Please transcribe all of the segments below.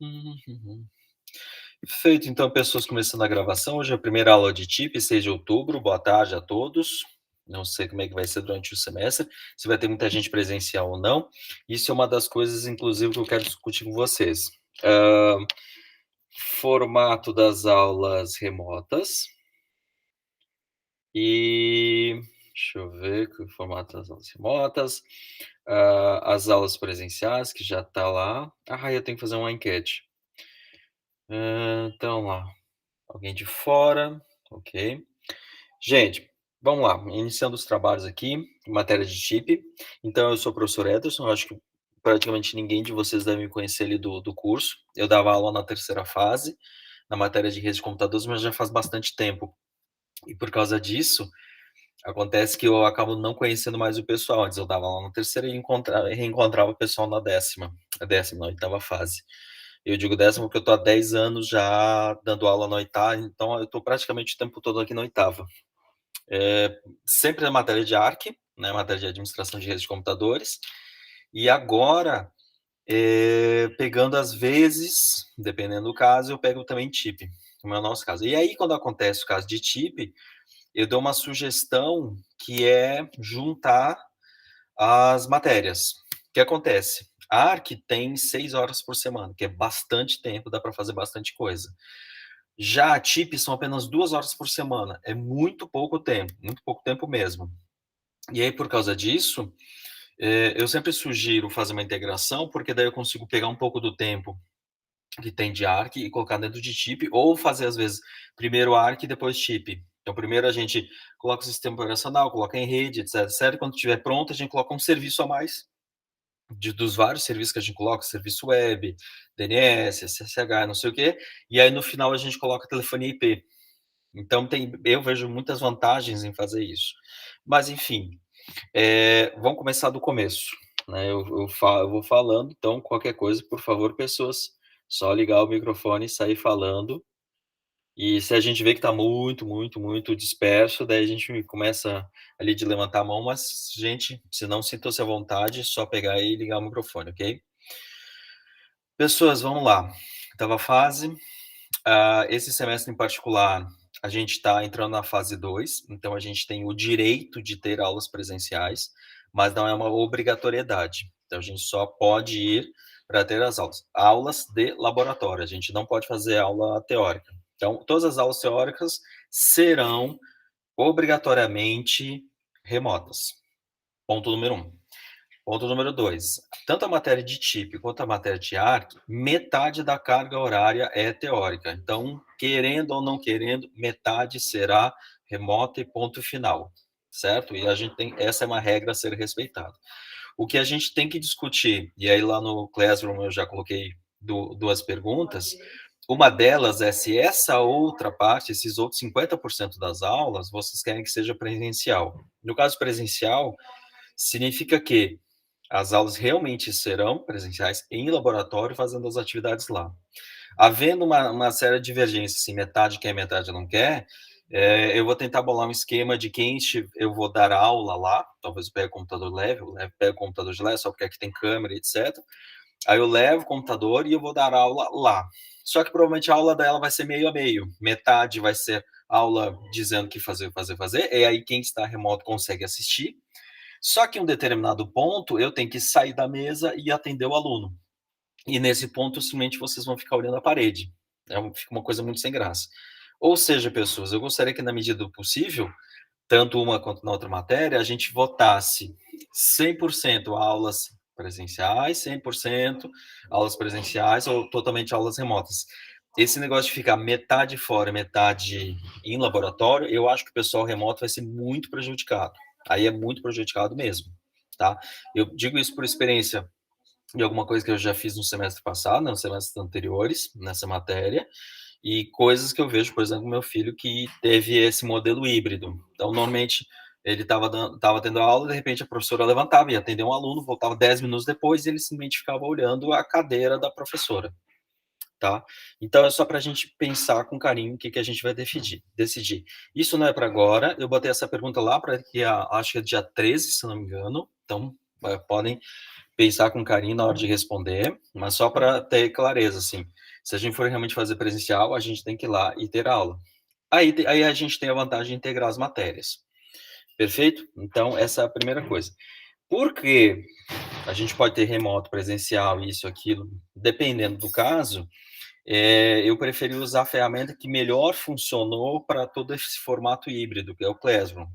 Uhum. Perfeito, então, pessoas começando a gravação. Hoje é a primeira aula de TIP, 6 de outubro. Boa tarde a todos. Não sei como é que vai ser durante o semestre, se vai ter muita gente presencial ou não. Isso é uma das coisas, inclusive, que eu quero discutir com vocês. Hã, Formato das aulas remotas e deixa eu ver que o formato das aulas remotas, as aulas presenciais, que já está lá. Eu tenho que fazer uma enquete. Então lá. Alguém de fora, ok. Gente, vamos lá, iniciando os trabalhos aqui, em matéria de chip. Então, eu sou o professor Ederson, eu acho que praticamente ninguém de vocês deve me conhecer ali do curso. Eu dava aula na terceira fase, na matéria de redes de computadores, mas já faz bastante tempo. E por causa disso, acontece que eu acabo não conhecendo mais o pessoal. Antes eu dava aula na terceira e reencontrava o pessoal na décima, na oitava fase. Eu digo décima porque eu tô há 10 anos já dando aula na oitava, então eu tô praticamente o tempo todo aqui na oitava. Sempre na matéria de Arch, né, matéria de administração de redes de computadores, e agora, pegando às vezes, dependendo do caso, eu pego também TIP, como é o nosso caso. E aí quando acontece o caso de TIP, eu dou uma sugestão que é juntar as matérias. O que acontece? A Arc tem 6 horas por semana, que é bastante tempo, dá para fazer bastante coisa. Já a TIP são apenas 2 horas por semana, é muito pouco tempo mesmo. E aí, por causa disso, eu sempre sugiro fazer uma integração, porque daí eu consigo pegar um pouco do tempo que tem de Arc e colocar dentro de TIP, ou fazer, às vezes, primeiro Arc e depois TIP. Então, primeiro a gente coloca o sistema operacional, coloca em rede, etc, etc. Quando estiver pronto, a gente coloca um serviço a mais, dos vários serviços que a gente coloca, serviço web, DNS, SSH, não sei o quê, e aí no final a gente coloca telefonia IP. Então eu vejo muitas vantagens em fazer isso. Mas enfim, vamos começar do começo, né, eu vou falando, então qualquer coisa, por favor, pessoas, só ligar o microfone e sair falando, e se a gente vê que está muito, muito, muito disperso, daí a gente começa ali de levantar a mão, mas gente, se não, sintam-se à vontade, só pegar e ligar o microfone, ok? Pessoas, vamos lá. Oitava fase, esse semestre em particular, a gente está entrando na fase 2. Então a gente tem o direito de ter aulas presenciais, mas não é uma obrigatoriedade. Então a gente só pode ir para ter as aulas. Aulas de laboratório, a gente não pode fazer aula teórica. Então, todas as aulas teóricas serão obrigatoriamente remotas. Ponto número 1. Ponto número 2, tanto a matéria de TIP quanto a matéria de Arc, metade da carga horária é teórica. Então, querendo ou não querendo, metade será remota e ponto final, certo? E a gente tem, essa é uma regra a ser respeitada. O que a gente tem que discutir, e aí lá no Classroom eu já coloquei duas perguntas, uma delas é se essa outra parte, esses outros 50% das aulas, vocês querem que seja presencial. No caso presencial, significa que as aulas realmente serão presenciais em laboratório, fazendo as atividades lá. Havendo uma séria divergência, se metade quer, metade não quer, eu vou tentar bolar um esquema de quem eu vou dar aula lá, talvez eu pegue o computador leve, eu pego o computador de lá, só porque aqui tem câmera, etc. Aí eu levo o computador e eu vou dar aula lá. Só que provavelmente a aula dela vai ser meio a meio. Metade vai ser aula dizendo que fazer, fazer, fazer, e aí quem está remoto consegue assistir. Só que em um determinado ponto, eu tenho que sair da mesa e atender o aluno. E nesse ponto, simplesmente vocês vão ficar olhando a parede. Fica uma coisa muito sem graça. Ou seja, pessoas, eu gostaria que, na medida do possível, tanto uma quanto na outra matéria, a gente votasse 100% aulas presenciais, 100% aulas presenciais ou totalmente aulas remotas. Esse negócio de ficar metade fora, metade em laboratório, eu acho que o pessoal remoto vai ser muito prejudicado. Aí é muito prejudicado mesmo, tá? Eu digo isso por experiência de alguma coisa que eu já fiz no semestre passado, nos semestres anteriores, nessa matéria, e coisas que eu vejo, por exemplo, meu filho que teve esse modelo híbrido. Então, normalmente, ele estava tendo aula, de repente a professora levantava, ia atender um aluno, voltava 10 minutos depois e ele simplesmente ficava olhando a cadeira da professora, tá? Então, é só para a gente pensar com carinho o que a gente vai decidir. Isso não é para agora, eu botei essa pergunta lá para que acho que é dia 13, se não me engano, então podem pensar com carinho na hora de responder, mas só para ter clareza, assim, se a gente for realmente fazer presencial, a gente tem que ir lá e ter aula. Aí a gente tem a vantagem de integrar as matérias, perfeito? Então essa é a primeira coisa. Por que a gente pode ter remoto, presencial, isso, aquilo, dependendo do caso, eu preferi usar a ferramenta que melhor funcionou para todo esse formato híbrido, que é o Classroom.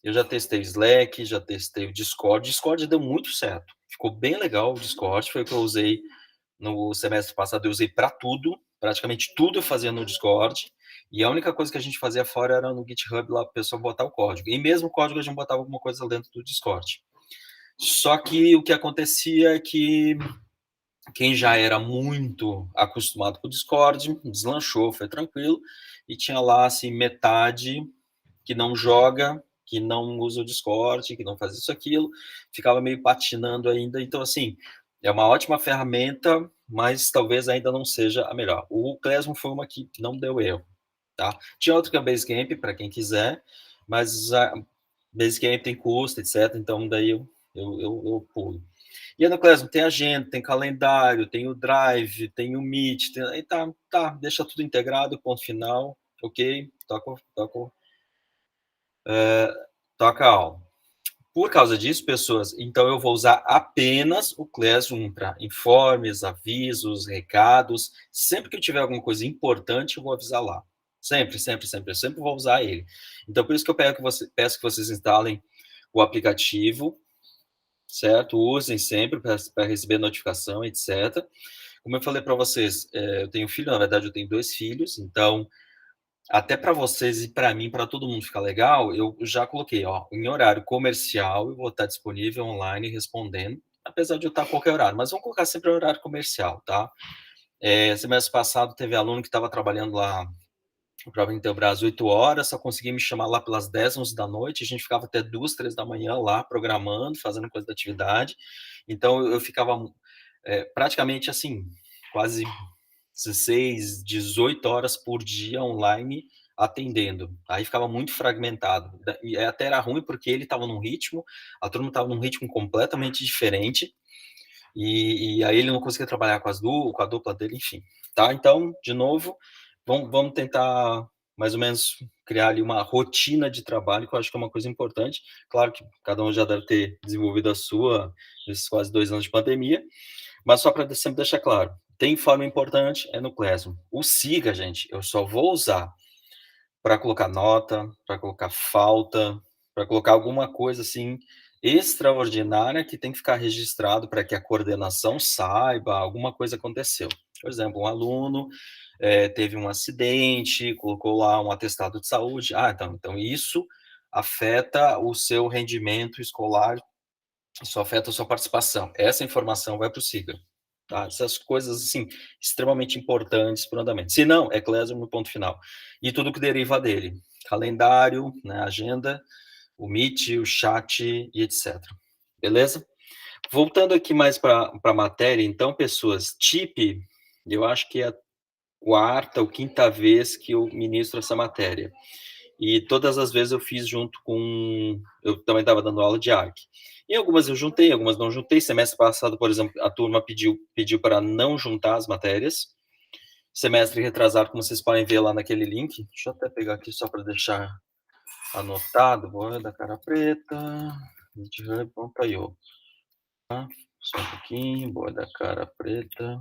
Eu já testei o Slack, já testei o Discord. Discord deu muito certo. Ficou bem legal o Discord. Foi o que eu usei no semestre passado. Eu usei para tudo. Praticamente tudo eu fazia no Discord. E a única coisa que a gente fazia fora era no GitHub lá para o pessoal botar o código. E mesmo o código a gente botava alguma coisa dentro do Discord. Só que o que acontecia é que quem já era muito acostumado com o Discord deslanchou, foi tranquilo. E tinha lá assim metade que não joga, que não usa o Discord, que não faz isso, aquilo, ficava meio patinando ainda. Então, assim, é uma ótima ferramenta, mas talvez ainda não seja a melhor. O Classroom foi uma que não deu erro, tá? Tinha outro que é o Basecamp, para quem quiser, mas a Basecamp tem custo, etc. Então, daí eu pulo. E no Classroom tem agenda, tem calendário, tem o Drive, tem o Meet, aí tá, deixa tudo integrado, ponto final, ok, toca a aula. Por causa disso, pessoas, então eu vou usar apenas o Classroom para informes, avisos, recados. Sempre que eu tiver alguma coisa importante, eu vou avisar lá. Sempre, sempre, sempre. Eu sempre vou usar ele. Então, por isso que eu peço que vocês instalem o aplicativo, certo? Usem sempre para receber notificação, etc. Como eu falei para vocês, eu tenho filho, na verdade eu tenho 2 filhos, então até para vocês e para mim, para todo mundo ficar legal, eu já coloquei, ó, em horário comercial eu vou estar disponível online respondendo, apesar de eu estar a qualquer horário, mas vamos colocar sempre horário comercial, tá? Semestre passado teve aluno que estava trabalhando lá para Intelbras 8 horas, só conseguia me chamar lá pelas 10, 11 da noite, a gente ficava até 2, 3 da manhã lá programando, fazendo coisa da atividade. Então eu ficava praticamente assim, quase 16, 18 horas por dia online atendendo. Aí ficava muito fragmentado. E até era ruim porque ele estava num ritmo, a turma estava num ritmo completamente diferente, e aí ele não conseguia trabalhar com a dupla dele, enfim. Tá? Então, de novo, vamos tentar mais ou menos criar ali uma rotina de trabalho, que eu acho que é uma coisa importante. Claro que cada um já deve ter desenvolvido a sua nesses quase 2 anos de pandemia, mas só para sempre deixar claro, tem forma importante, é no Classroom. O Siga, gente, eu só vou usar para colocar nota, para colocar falta, para colocar alguma coisa assim extraordinária que tem que ficar registrado para que a coordenação saiba alguma coisa aconteceu. Por exemplo, um aluno teve um acidente, colocou lá um atestado de saúde. Então isso afeta o seu rendimento escolar, isso afeta a sua participação. Essa informação vai para o Siga. Tá? Essas coisas, assim, extremamente importantes para o andamento. Se não, é Classroom no ponto final. E tudo que deriva dele. Calendário, né, agenda, o Meet, o chat e etc. Beleza? Voltando aqui mais para a matéria, então, pessoas, TIP, eu acho que é a quarta ou quinta vez que eu ministro essa matéria. E todas as vezes eu fiz junto com... Eu também estava dando aula de ARC. E algumas eu juntei, algumas não juntei. Semestre passado, por exemplo, a turma pediu para não juntar as matérias. Semestre retrasado, como vocês podem ver lá naquele link. Deixa eu até pegar aqui só para deixar anotado. Boa da cara preta, github.io. Tá? Só um pouquinho, boa da cara preta.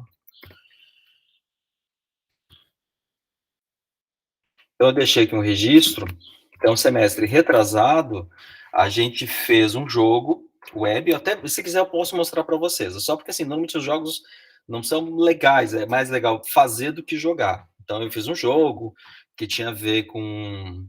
Então, eu deixei aqui um registro. Então, semestre retrasado, a gente fez um jogo web. Até, se quiser, eu posso mostrar para vocês. É só porque, assim, normalmente os jogos não são legais. É mais legal fazer do que jogar. Então, eu fiz um jogo que tinha a ver com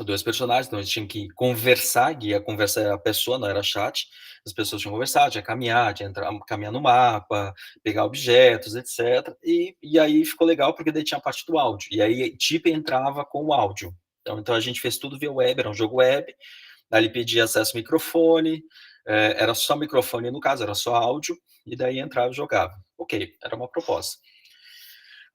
2 personagens. Então, eles tinham que conversar. Guia, a conversa era a pessoa, não era chat. As pessoas tinham que conversar, tinha que caminhar, tinha que caminhar no mapa, pegar objetos, etc. E aí ficou legal, porque daí tinha a parte do áudio. E aí, tipo, entrava com o áudio. Então a gente fez tudo via web, era um jogo web. Aí ele pedia acesso ao microfone, era só microfone no caso, era só áudio, e daí entrava e jogava. Ok, era uma proposta.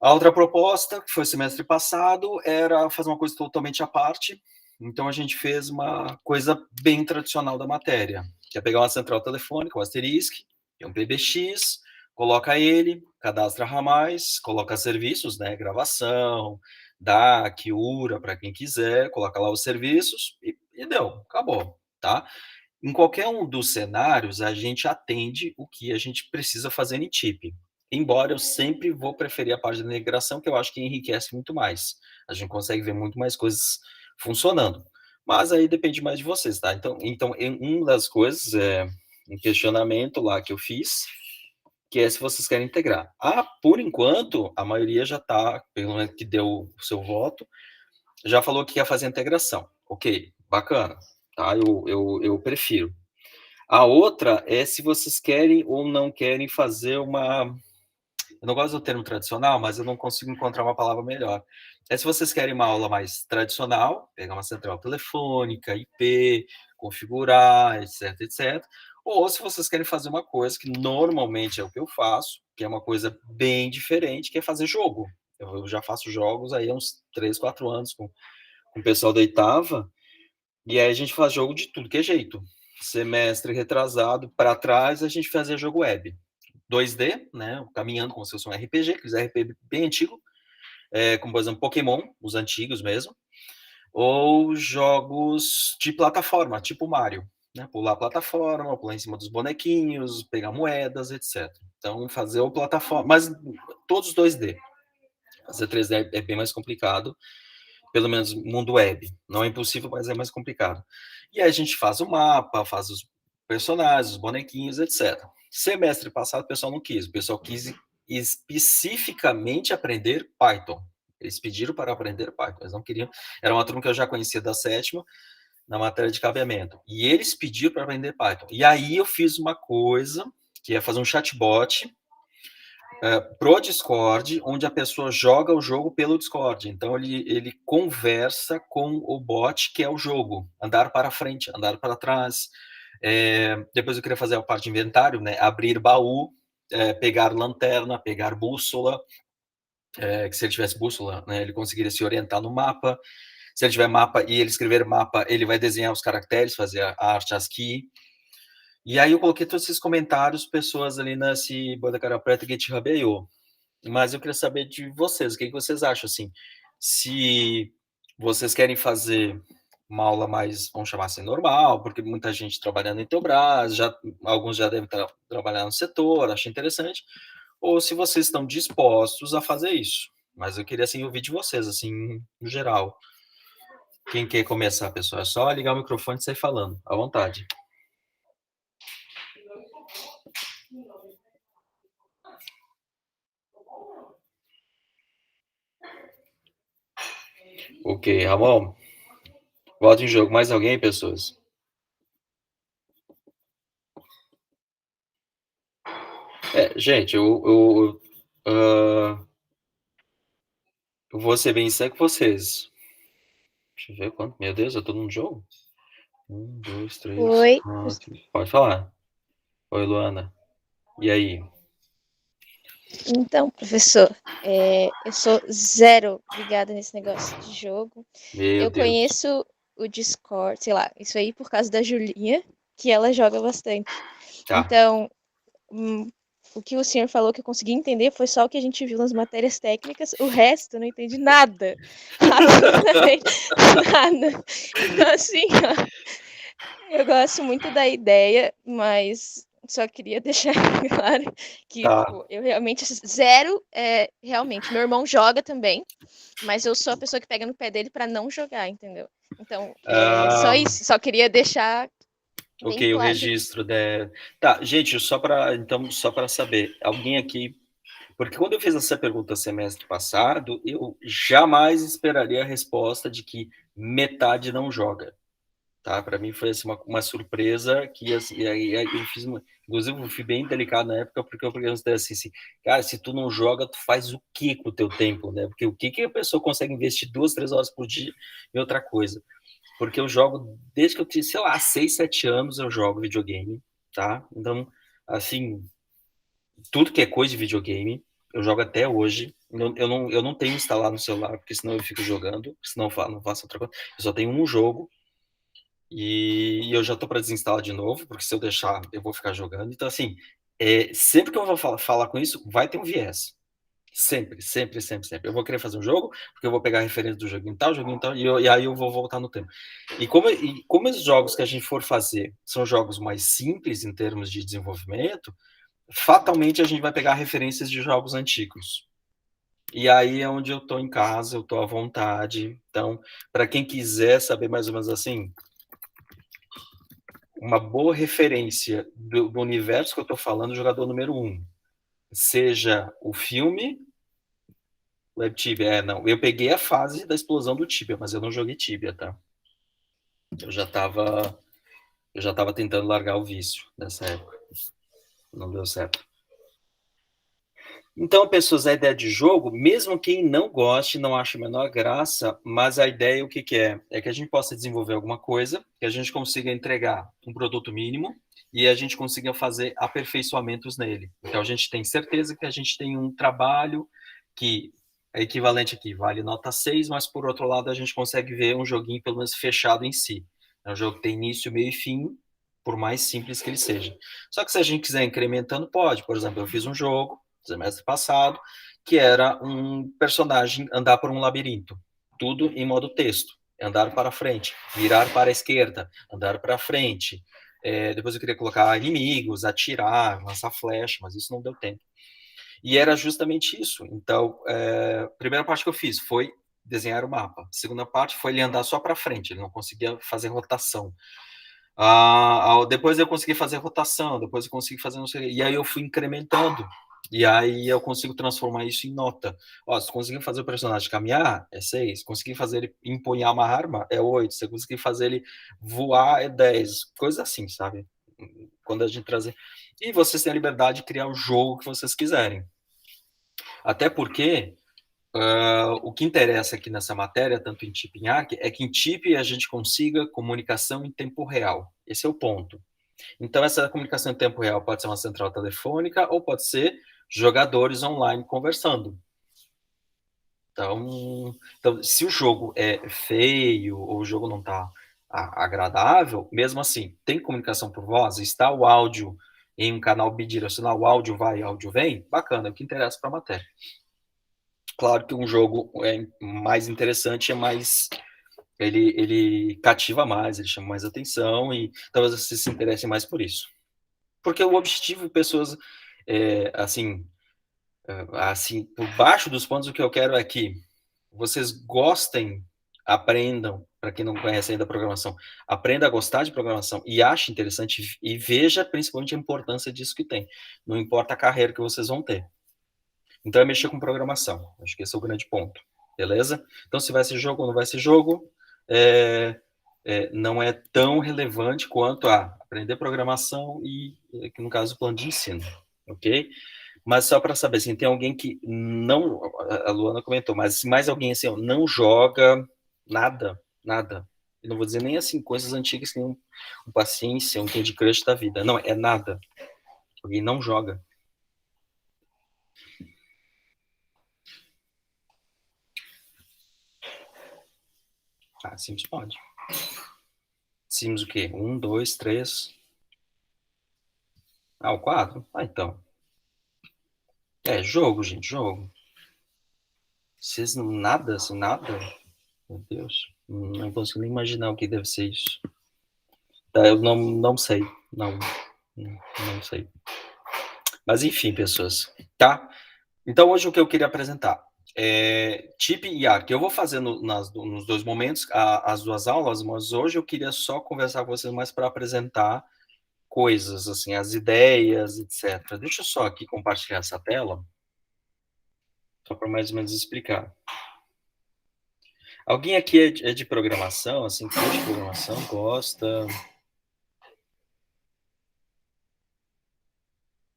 A outra proposta, que foi semestre passado, era fazer uma coisa totalmente à parte. Então a gente fez uma coisa bem tradicional da matéria, que é pegar uma central telefônica, um asterisco, Tem um PBX, coloca ele, cadastra ramais, coloca serviços, né, gravação, DAC, URA, para quem quiser, coloca lá os serviços e deu, acabou, tá? Em qualquer um dos cenários, a gente atende o que a gente precisa fazer em TIP. Embora eu sempre vou preferir a parte da integração, que eu acho que enriquece muito mais. A gente consegue ver muito mais coisas funcionando. Mas aí depende mais de vocês, tá? Então uma das coisas é um questionamento lá que eu fiz, que é se vocês querem integrar. Por enquanto, a maioria já está, pelo menos que deu o seu voto, já falou que quer fazer a integração. Ok, bacana, tá? Eu prefiro. A outra é se vocês querem ou não querem fazer uma... Eu não gosto do termo tradicional, mas eu não consigo encontrar uma palavra melhor. É se vocês querem uma aula mais tradicional, pegar uma central telefônica, IP, configurar, etc, etc. Ou se vocês querem fazer uma coisa que normalmente é o que eu faço, que é uma coisa bem diferente, que é fazer jogo. Eu já faço jogos aí há uns 3, 4 anos com o pessoal da oitava, e aí a gente faz jogo de tudo que é jeito. Semestre retrasado, para trás, a gente fazia jogo web. 2D, né, caminhando como se fosse um RPG, que é um RPG bem antigo, como, por exemplo, Pokémon, os antigos mesmo, ou jogos de plataforma, tipo Mario, né, pular a plataforma, pular em cima dos bonequinhos, pegar moedas, etc. Então, fazer o plataforma, mas todos 2D. Fazer 3D é bem mais complicado, pelo menos mundo web. Não é impossível, mas é mais complicado. E aí a gente faz o mapa, faz os personagens, os bonequinhos, etc. Semestre passado o pessoal não quis. O pessoal quis especificamente aprender Python. Eles pediram para aprender Python. Eles não queriam. Era uma turma que eu já conhecia da sétima, na matéria de cabeamento. E eles pediram para aprender Python. E aí eu fiz uma coisa, que é fazer um chatbot pro Discord, onde a pessoa joga o jogo pelo Discord. Então ele conversa com o bot, que é o jogo. Andar para frente, andar para trás. Depois eu queria fazer a parte de inventário, né? Abrir baú, pegar lanterna, pegar bússola. Que se ele tivesse bússola, né, ele conseguiria se orientar no mapa. Se ele tiver mapa e ele escrever mapa, ele vai desenhar os caracteres, fazer a arte ASCII. E aí eu coloquei todos esses comentários, pessoas ali nesse Boa da Cara Preta GitHub.io. Mas eu queria saber de vocês, o que vocês acham, assim, se vocês querem fazer uma aula mais, vamos chamar assim, normal, porque muita gente trabalhando em Intelbras, alguns já devem trabalhar no setor, acho interessante, ou se vocês estão dispostos a fazer isso. Mas eu queria, assim, ouvir de vocês, assim, no geral. Quem quer começar, pessoal? É só ligar o microfone e sair falando, à vontade. Ok, Ramon, volta em jogo. Mais alguém, pessoas? Gente, eu vou ser bem sério com vocês. Deixa eu ver quanto. Meu Deus, eu tô num jogo? 1, 2, 3, Oi, 4. Pode falar. Oi, Luana. E aí? então, professor, eu sou zero ligada nesse negócio de jogo. Meu Eu Deus. conheço o Discord, sei lá, isso aí por causa da Julinha, que ela joga bastante. Tá. Então, o que o senhor falou que eu consegui entender foi só o que a gente viu nas matérias técnicas, o resto eu não entendi nada. Absolutamente nada. Então, assim, ó, eu gosto muito da ideia, mas só queria deixar claro que Tá. tipo, eu realmente zero, realmente. Meu irmão joga também, mas eu sou a pessoa que pega no pé dele para não jogar, entendeu? Então, só isso. Só queria deixar bem Ok, o claro. registro. Tá, gente, só para saber, alguém aqui... Porque quando eu fiz essa pergunta semestre passado, eu jamais esperaria a resposta de que metade não joga. Tá? Para mim foi assim, uma surpresa que assim, e aí eu fiz inclusive eu fui bem delicado na época porque eu perguntei assim, cara, se tu não joga, tu faz o que com o teu tempo, né? Porque o que a pessoa consegue investir 2, 3 horas por dia em outra coisa? Porque eu jogo desde que eu tinha, sei lá, 6, 7 anos eu jogo videogame, tá? Então, assim, tudo que é coisa de videogame, eu jogo até hoje. Eu não tenho instalado no celular, porque senão eu fico jogando, senão eu não faço outra coisa. Eu só tenho um jogo, e eu já tô para desinstalar de novo, porque se eu deixar, eu vou ficar jogando. Então, assim, sempre que eu vou falar com isso, vai ter um viés. Sempre, sempre, sempre, sempre. Eu vou querer fazer um jogo, porque eu vou pegar a referência do joguinho tal, e aí eu vou voltar no tema. E como os jogos que a gente for fazer são jogos mais simples em termos de desenvolvimento, fatalmente a gente vai pegar referências de jogos antigos. E aí é onde eu estou em casa, eu estou à vontade. Então, para quem quiser saber mais ou menos assim, uma boa referência do universo que eu estou falando, jogador número 1, seja o filme Web Tibia, não. Eu peguei a fase da explosão do Tibia, mas eu não joguei Tibia, tá? Eu já tava tentando largar o vício nessa época. Não deu certo. Então, pessoas, a ideia de jogo, mesmo quem não goste, não ache a menor graça, mas a ideia, o que é? É que a gente possa desenvolver alguma coisa, que a gente consiga entregar um produto mínimo e a gente consiga fazer aperfeiçoamentos nele. Então, a gente tem certeza que a gente tem um trabalho que é equivalente aqui, vale nota 6, mas por outro lado a gente consegue ver um joguinho pelo menos fechado em si. É um jogo que tem início, meio e fim, por mais simples que ele seja. Só que se a gente quiser incrementando, pode. Por exemplo, eu fiz um jogo semestre passado, que era um personagem andar por um labirinto, tudo em modo texto, andar para frente, virar para a esquerda, andar para frente. Depois eu queria colocar inimigos, atirar, lançar flecha, mas isso não deu tempo. E era justamente isso. Então, a primeira parte que eu fiz foi desenhar o mapa. A segunda parte foi ele andar só para frente, ele não conseguia fazer rotação. Depois eu consegui fazer rotação, depois eu consegui fazer não sei, e aí eu fui incrementando. E aí eu consigo transformar isso em nota. Se conseguir fazer o personagem caminhar, é 6. Conseguir fazer ele empunhar uma arma, é 8. Se conseguir fazer ele voar, é 10. Coisa assim, sabe? Quando a gente trazer. E vocês têm a liberdade de criar o jogo que vocês quiserem. Até porque o que interessa aqui nessa matéria, tanto em TIP e em ARC, é que em TIP a gente consiga comunicação em tempo real. Esse é o ponto. Então, essa comunicação em tempo real pode ser uma central telefônica ou pode ser jogadores online conversando. Então se o jogo é feio ou o jogo não está agradável, mesmo assim, tem comunicação por voz, está o áudio em um canal bidirecional, o áudio vai, o áudio vem, bacana, é o que interessa para a matéria. Claro que um jogo é mais interessante, ele cativa mais, ele chama mais atenção e talvez você se interesse mais por isso. Porque o objetivo, pessoas, assim, por baixo dos pontos, o que eu quero é que vocês gostem, aprendam, para quem não conhece ainda a programação, aprenda a gostar de programação e ache interessante e veja principalmente a importância disso que tem. Não importa a carreira que vocês vão ter. Então é mexer com programação. Acho que esse é o grande ponto. Beleza? Então se vai ser jogo ou não vai ser jogo, não é tão relevante quanto a aprender programação e, no caso, o plano de ensino. Ok? Mas só para saber, assim, tem alguém que não... A Luana comentou, mas mais alguém assim, não joga nada, nada. Eu não vou dizer nem assim, coisas antigas que um paciência, um Candy Crush da vida. Não, é nada. Alguém não joga. Sims pode. Sims o quê? 1, 2, 3. O 4? Então. Jogo, gente, jogo. Vocês nada, assim, nada? Meu Deus. Não consigo nem imaginar o que deve ser isso. Eu não sei. Não sei. Mas enfim, pessoas. Tá? Então, hoje o que eu queria apresentar é TIP e ARC. Eu vou fazer nos dois momentos as duas aulas, mas hoje eu queria só conversar com vocês mais para apresentar coisas, assim, as ideias, etc. Deixa eu só aqui compartilhar essa tela, só para mais ou menos explicar. Alguém aqui é de programação, assim, curte de programação, gosta?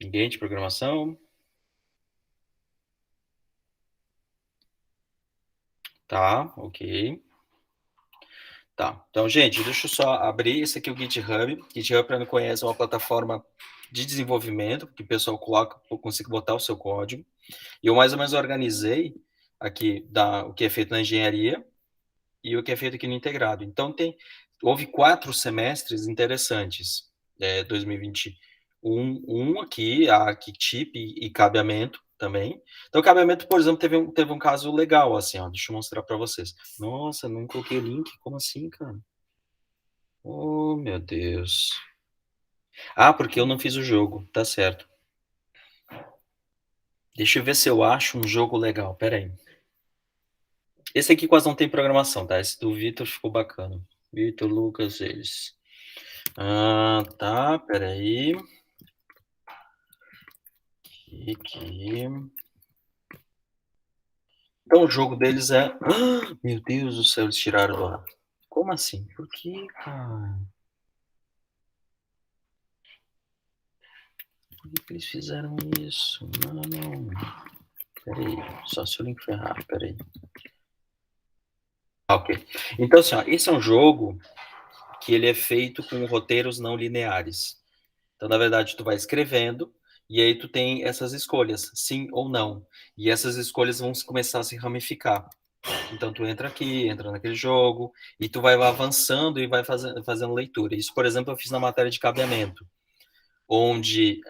Ninguém de programação? Tá, ok. Tá, então, gente, deixa eu só abrir. Esse aqui é o GitHub. GitHub, para quem não conhece, é uma plataforma de desenvolvimento, que o pessoal coloca, consiga botar o seu código. E eu mais ou menos organizei aqui o que é feito na engenharia e o que é feito aqui no integrado. Então, houve 4 semestres interessantes, 2020, um aqui, aqui chip e cabeamento também. Então, o cabeamento, por exemplo, teve um caso legal, assim, ó, deixa eu mostrar para vocês. Nossa, não coloquei o link, como assim, cara? Oh, meu Deus. Ah, porque eu não fiz o jogo, tá certo. Deixa eu ver se eu acho um jogo legal, pera aí. Esse aqui quase não tem programação, tá? Esse do Vitor ficou bacana. Vitor, Lucas, eles. Ah, tá, pera aí. Aqui. Então o jogo deles é. Ah, meu Deus do céu, eles tiraram do ar. Como assim? Por que, cara? Por que eles fizeram isso? Não. Peraí. Só se o link ferrar, peraí. Ok. Então, assim, ó, esse é um jogo que ele é feito com roteiros não lineares. Então, na verdade, tu vai escrevendo e aí tu tem essas escolhas, sim ou não. E essas escolhas vão começar a se ramificar. Então, tu entra aqui, entra naquele jogo, e tu vai avançando e vai fazendo leitura. Isso, por exemplo, eu fiz na matéria de cabeamento, onde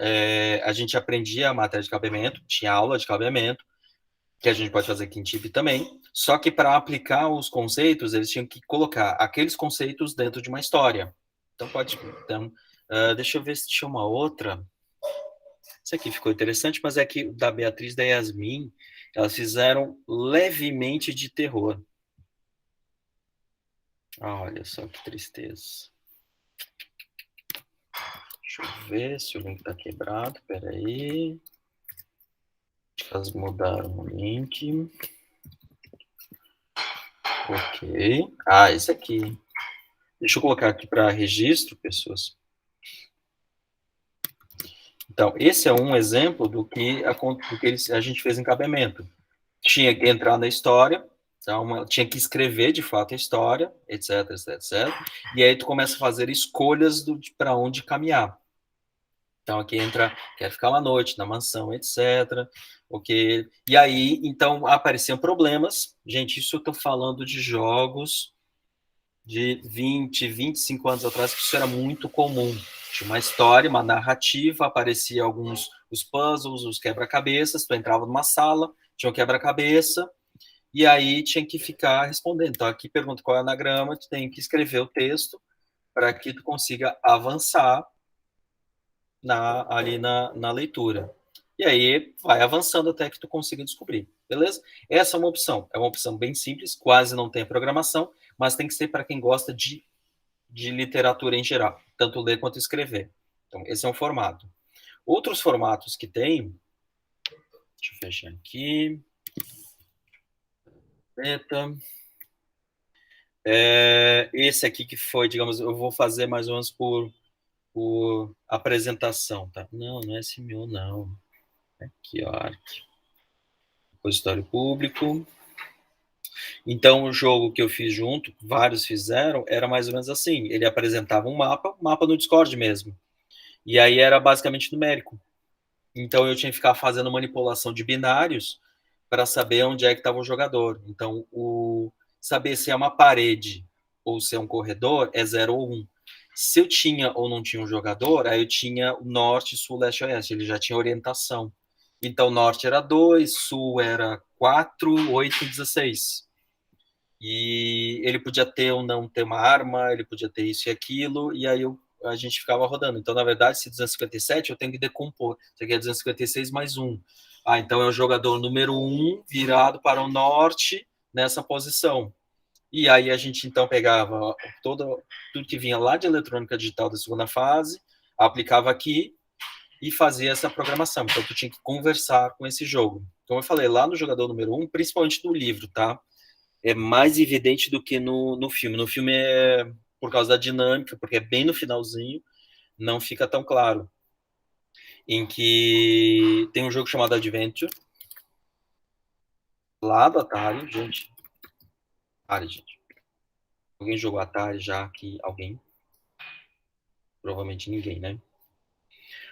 a gente aprendia a matéria de cabeamento, tinha aula de cabeamento, que a gente pode fazer aqui em TIP também, só que para aplicar os conceitos, eles tinham que colocar aqueles conceitos dentro de uma história. Então, deixa eu ver se tinha uma outra. Isso aqui ficou interessante, mas é que da Beatriz e da Yasmin, elas fizeram levemente de terror. Ah, olha só que tristeza. Deixa eu ver se o link tá quebrado. Pera aí. Elas mudaram o link. Ok. Ah, esse aqui. Deixa eu colocar aqui para registro, pessoas. Então, esse é um exemplo do que a gente fez em cabeamento. Tinha que entrar na história, então, tinha que escrever de fato a história, etc, etc, etc. E aí tu começa a fazer escolhas para onde caminhar. Então aqui entra, quer ficar uma noite na mansão, etc. Ok. E aí, então, apareciam problemas. Gente, isso eu estou falando de jogos de 20, 25 anos atrás, que isso era muito comum. Tinha uma história, uma narrativa, aparecia os puzzles, os quebra-cabeças, tu entrava numa sala, tinha um quebra-cabeça, e aí tinha que ficar respondendo. Então, aqui pergunta qual é o anagrama, tu tem que escrever o texto para que tu consiga avançar ali na leitura. E aí vai avançando até que tu consiga descobrir, beleza? Essa é uma opção bem simples, quase não tem programação, mas tem que ser para quem gosta de literatura em geral, tanto ler quanto escrever. Então, esse é um formato. Outros formatos que tem, deixa eu fechar aqui. Esse aqui que foi, digamos, eu vou fazer mais ou menos por apresentação, tá? Não é SMU, não. Aqui, ó, repositório público. Então, o jogo que eu fiz junto, vários fizeram, era mais ou menos assim. Ele apresentava um mapa no Discord mesmo. E aí era basicamente numérico. Então, eu tinha que ficar fazendo manipulação de binários para saber onde é que estava o jogador. Então, saber se é uma parede ou se é um corredor é 0 ou 1. Um. Se eu tinha ou não tinha um jogador, aí eu tinha o norte, sul, leste, oeste. Ele já tinha orientação. Então, norte era 2, sul era 4, 8 e 16. E ele podia ter ou não ter uma arma, ele podia ter isso e aquilo, e aí a gente ficava rodando. Então, na verdade, se 257, eu tenho que decompor. Isso aqui é 256 mais 1. Ah, então é o jogador número 1 virado para o norte nessa posição. E aí a gente, então, pegava tudo que vinha lá de eletrônica digital da segunda fase, aplicava aqui e fazia essa programação. Então, tu tinha que conversar com esse jogo. Como eu falei, lá no jogador número 1, principalmente no livro, tá? É mais evidente do que no filme. No filme é por causa da dinâmica, porque é bem no finalzinho, não fica tão claro. Em que tem um jogo chamado Adventure, lá do Atari, gente. Atari, gente. Alguém jogou Atari já aqui? Alguém? Provavelmente ninguém, né?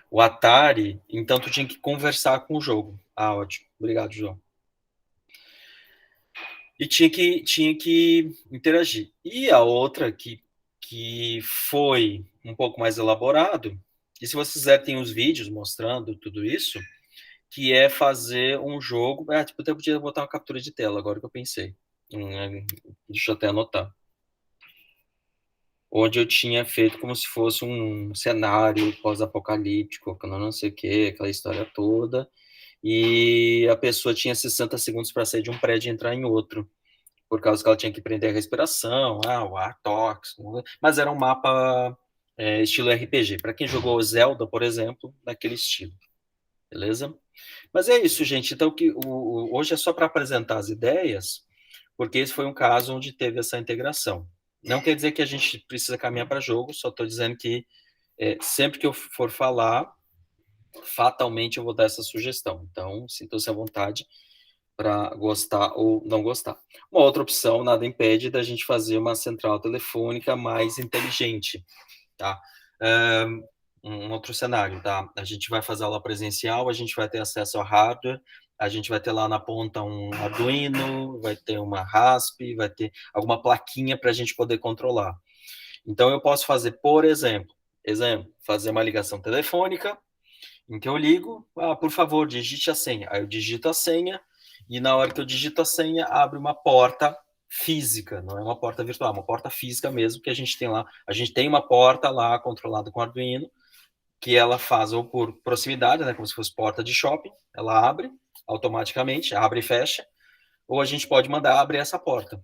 O Atari, então tu tinha que conversar com o jogo. Ah, ótimo. Obrigado, João. E tinha que interagir. E a outra que foi um pouco mais elaborado E se vocês quiserem, tem os vídeos mostrando tudo isso, que é fazer um jogo. Tipo, eu podia botar uma captura de tela, agora que eu pensei. Deixa eu até anotar. Onde eu tinha feito como se fosse um cenário pós-apocalíptico, não sei o que, aquela história toda, e a pessoa tinha 60 segundos para sair de um prédio e entrar em outro, por causa que ela tinha que prender a respiração, o ar tóxico, mas era um mapa estilo RPG, para quem jogou Zelda, por exemplo, naquele estilo, beleza? Mas é isso, gente, então hoje é só para apresentar as ideias, porque esse foi um caso onde teve essa integração. Não quer dizer que a gente precisa caminhar para jogo, só estou dizendo que sempre que eu for falar, fatalmente eu vou dar essa sugestão. Então, sintam-se à vontade para gostar ou não gostar. Uma outra opção, nada impede da gente fazer uma central telefônica mais inteligente, tá? Um outro cenário, tá? A gente vai fazer aula presencial, a gente vai ter acesso ao hardware, a gente vai ter lá na ponta um Arduino, vai ter uma RASP, vai ter alguma plaquinha para a gente poder controlar. Então, eu posso fazer, por exemplo, fazer uma ligação telefônica, em que eu ligo, por favor, digite a senha. Aí eu digito a senha, e na hora que eu digito a senha, abre uma porta física, não é uma porta virtual, é uma porta física mesmo que a gente tem lá. A gente tem uma porta lá controlada com Arduino, que ela faz ou por proximidade, né, como se fosse porta de shopping, ela abre automaticamente, abre e fecha, ou a gente pode mandar abrir essa porta.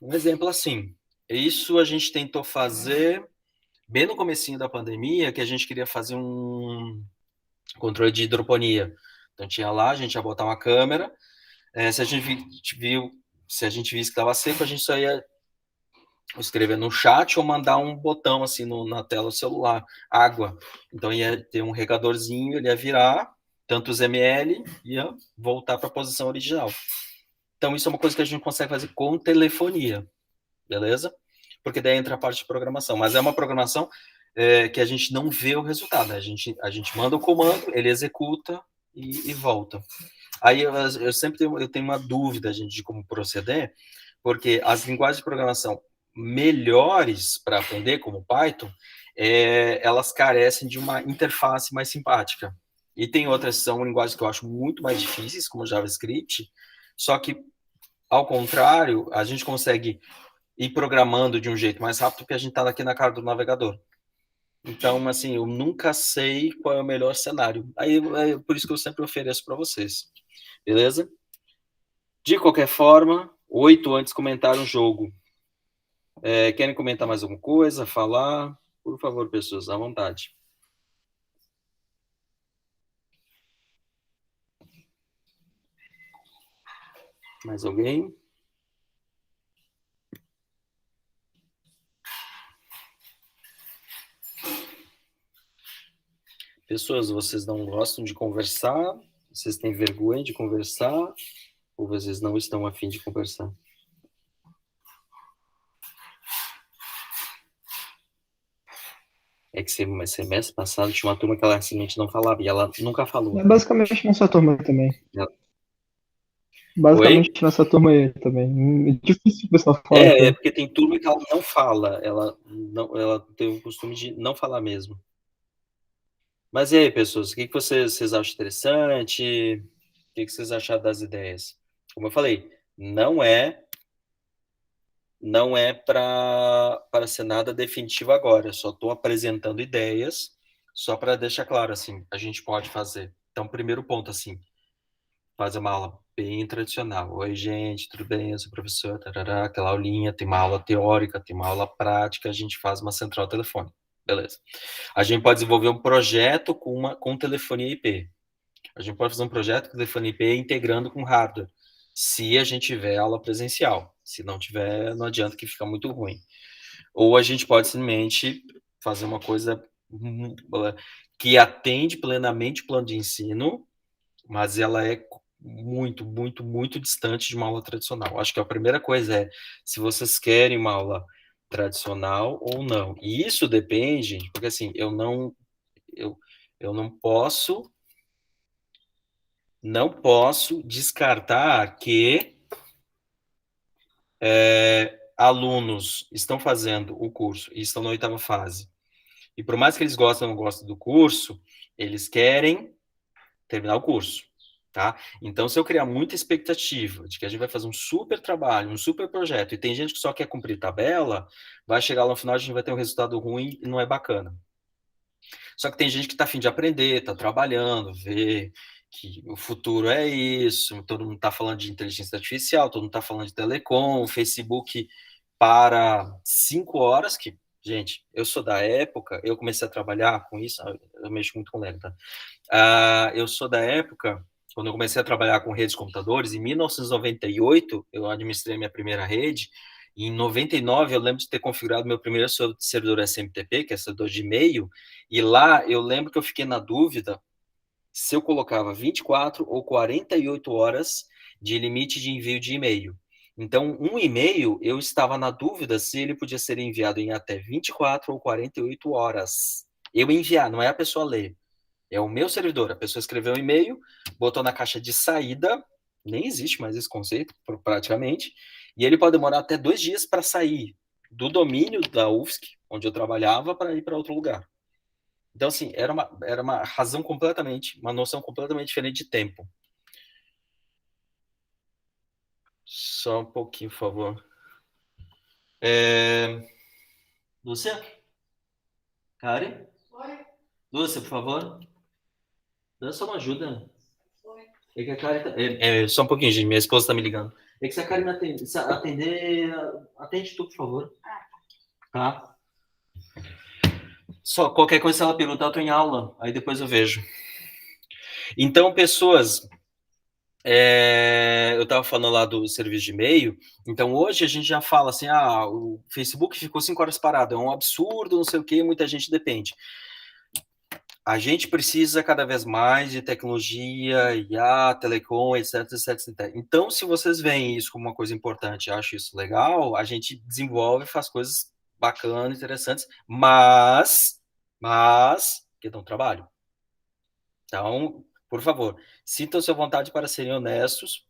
Um exemplo assim, isso a gente tentou fazer bem no comecinho da pandemia, que a gente queria fazer um controle de hidroponia. Então tinha lá, a gente ia botar uma câmera, se a gente se a gente visse que estava seco, a gente só ia escrever no chat ou mandar um botão assim na tela do celular, água. Então ia ter um regadorzinho, ele ia virar tantos ml e ia voltar para a posição original. Então isso é uma coisa que a gente consegue fazer com telefonia, beleza? Porque daí entra a parte de programação, mas é uma programação que a gente não vê o resultado, né? A gente manda o comando, ele executa e volta. Aí eu sempre tenho uma dúvida, gente, de como proceder, porque as linguagens de programação melhores para aprender, como Python, elas carecem de uma interface mais simpática. E tem outras que são linguagens que eu acho muito mais difíceis, como JavaScript, só que, ao contrário, a gente consegue ir programando de um jeito mais rápido porque a gente está aqui na cara do navegador. Então, assim, eu nunca sei qual é o melhor cenário. Aí é por isso que eu sempre ofereço para vocês. Beleza? De qualquer forma, 8 antes comentaram o jogo. Querem comentar mais alguma coisa? Falar? Por favor, pessoas, à vontade. Mais alguém? Pessoas, vocês não gostam de conversar? Vocês têm vergonha de conversar? Ou vocês não estão a fim de conversar? É que semestre passado tinha uma turma que ela simplesmente não falava, e ela nunca falou. É basicamente nessa turma também. Ela... Basicamente Oi? Nessa turma aí também. É difícil o pessoal falar. É porque tem turma que ela não fala, ela tem o costume de não falar mesmo. Mas e aí, pessoas, o que vocês acham interessante? O que vocês acharam das ideias? Como eu falei, não é para ser nada definitivo agora, eu só estou apresentando ideias, só para deixar claro, assim, a gente pode fazer. Então, primeiro ponto, assim, fazer uma aula bem tradicional. Oi, gente, tudo bem? Eu sou o professor, tarará, aquela aulinha, tem uma aula teórica, tem uma aula prática, a gente faz uma central telefônica. Beleza. A gente pode desenvolver um projeto com telefonia IP. A gente pode fazer um projeto com telefonia IP integrando com hardware, se a gente tiver aula presencial. Se não tiver, não adianta, que fica muito ruim. Ou a gente pode simplesmente fazer uma coisa que atende plenamente o plano de ensino, mas ela é muito, muito, muito distante de uma aula tradicional. Acho que a primeira coisa é se vocês querem uma aula tradicional ou não. E isso depende, porque assim, eu não posso descartar que alunos estão fazendo o curso e estão na 8ª fase E por mais que eles gostem ou não gostem do curso, eles querem terminar o curso, tá? Então, se eu criar muita expectativa de que a gente vai fazer um super trabalho, um super projeto, e tem gente que só quer cumprir tabela, vai chegar lá no final, a gente vai ter um resultado ruim e não é bacana. Só que tem gente que está a fim de aprender, está trabalhando, vê que o futuro é isso, todo mundo está falando de inteligência artificial, todo mundo está falando de telecom, o Facebook para 5 horas, que, gente, eu sou da época, eu comecei a trabalhar com isso, eu mexo muito com Lego, tá? Eu sou da época, quando eu comecei a trabalhar com redes de computadores, em 1998, eu administrei minha primeira rede, e em 99 eu lembro de ter configurado meu primeiro servidor SMTP, que é servidor de e-mail, e lá eu lembro que eu fiquei na dúvida se eu colocava 24 ou 48 horas de limite de envio de e-mail. Então, um e-mail, eu estava na dúvida se ele podia ser enviado em até 24 ou 48 horas. Eu enviar, não é a pessoa ler. É o meu servidor. A pessoa escreveu um e-mail, botou na caixa de saída, nem existe mais esse conceito, praticamente, e ele pode demorar até 2 dias para sair do domínio da UFSC, onde eu trabalhava, para ir para outro lugar. Então, assim, era uma razão completamente, uma noção completamente diferente de tempo. Só um pouquinho, por favor. Lúcia? Karen? Oi. Lúcia, por favor. Dá só uma ajuda. Oi. É que a Karen tá... só um pouquinho, gente. Minha esposa tá me ligando. É que se a Karen atender, atende tu, por favor. Tá? Só qualquer coisa, se ela perguntar, eu tô em aula. Aí depois eu vejo. Então, pessoas... eu estava falando lá do serviço de e-mail, então hoje a gente já fala assim, o Facebook ficou 5 horas parado, é um absurdo, não sei o que, muita gente depende. A gente precisa cada vez mais de tecnologia, IA, telecom, etc, etc, etc. Então, se vocês veem isso como uma coisa importante, acho isso legal, a gente desenvolve, faz coisas bacanas, interessantes, mas que dão trabalho. Então, por favor, sintam-se à vontade para serem honestos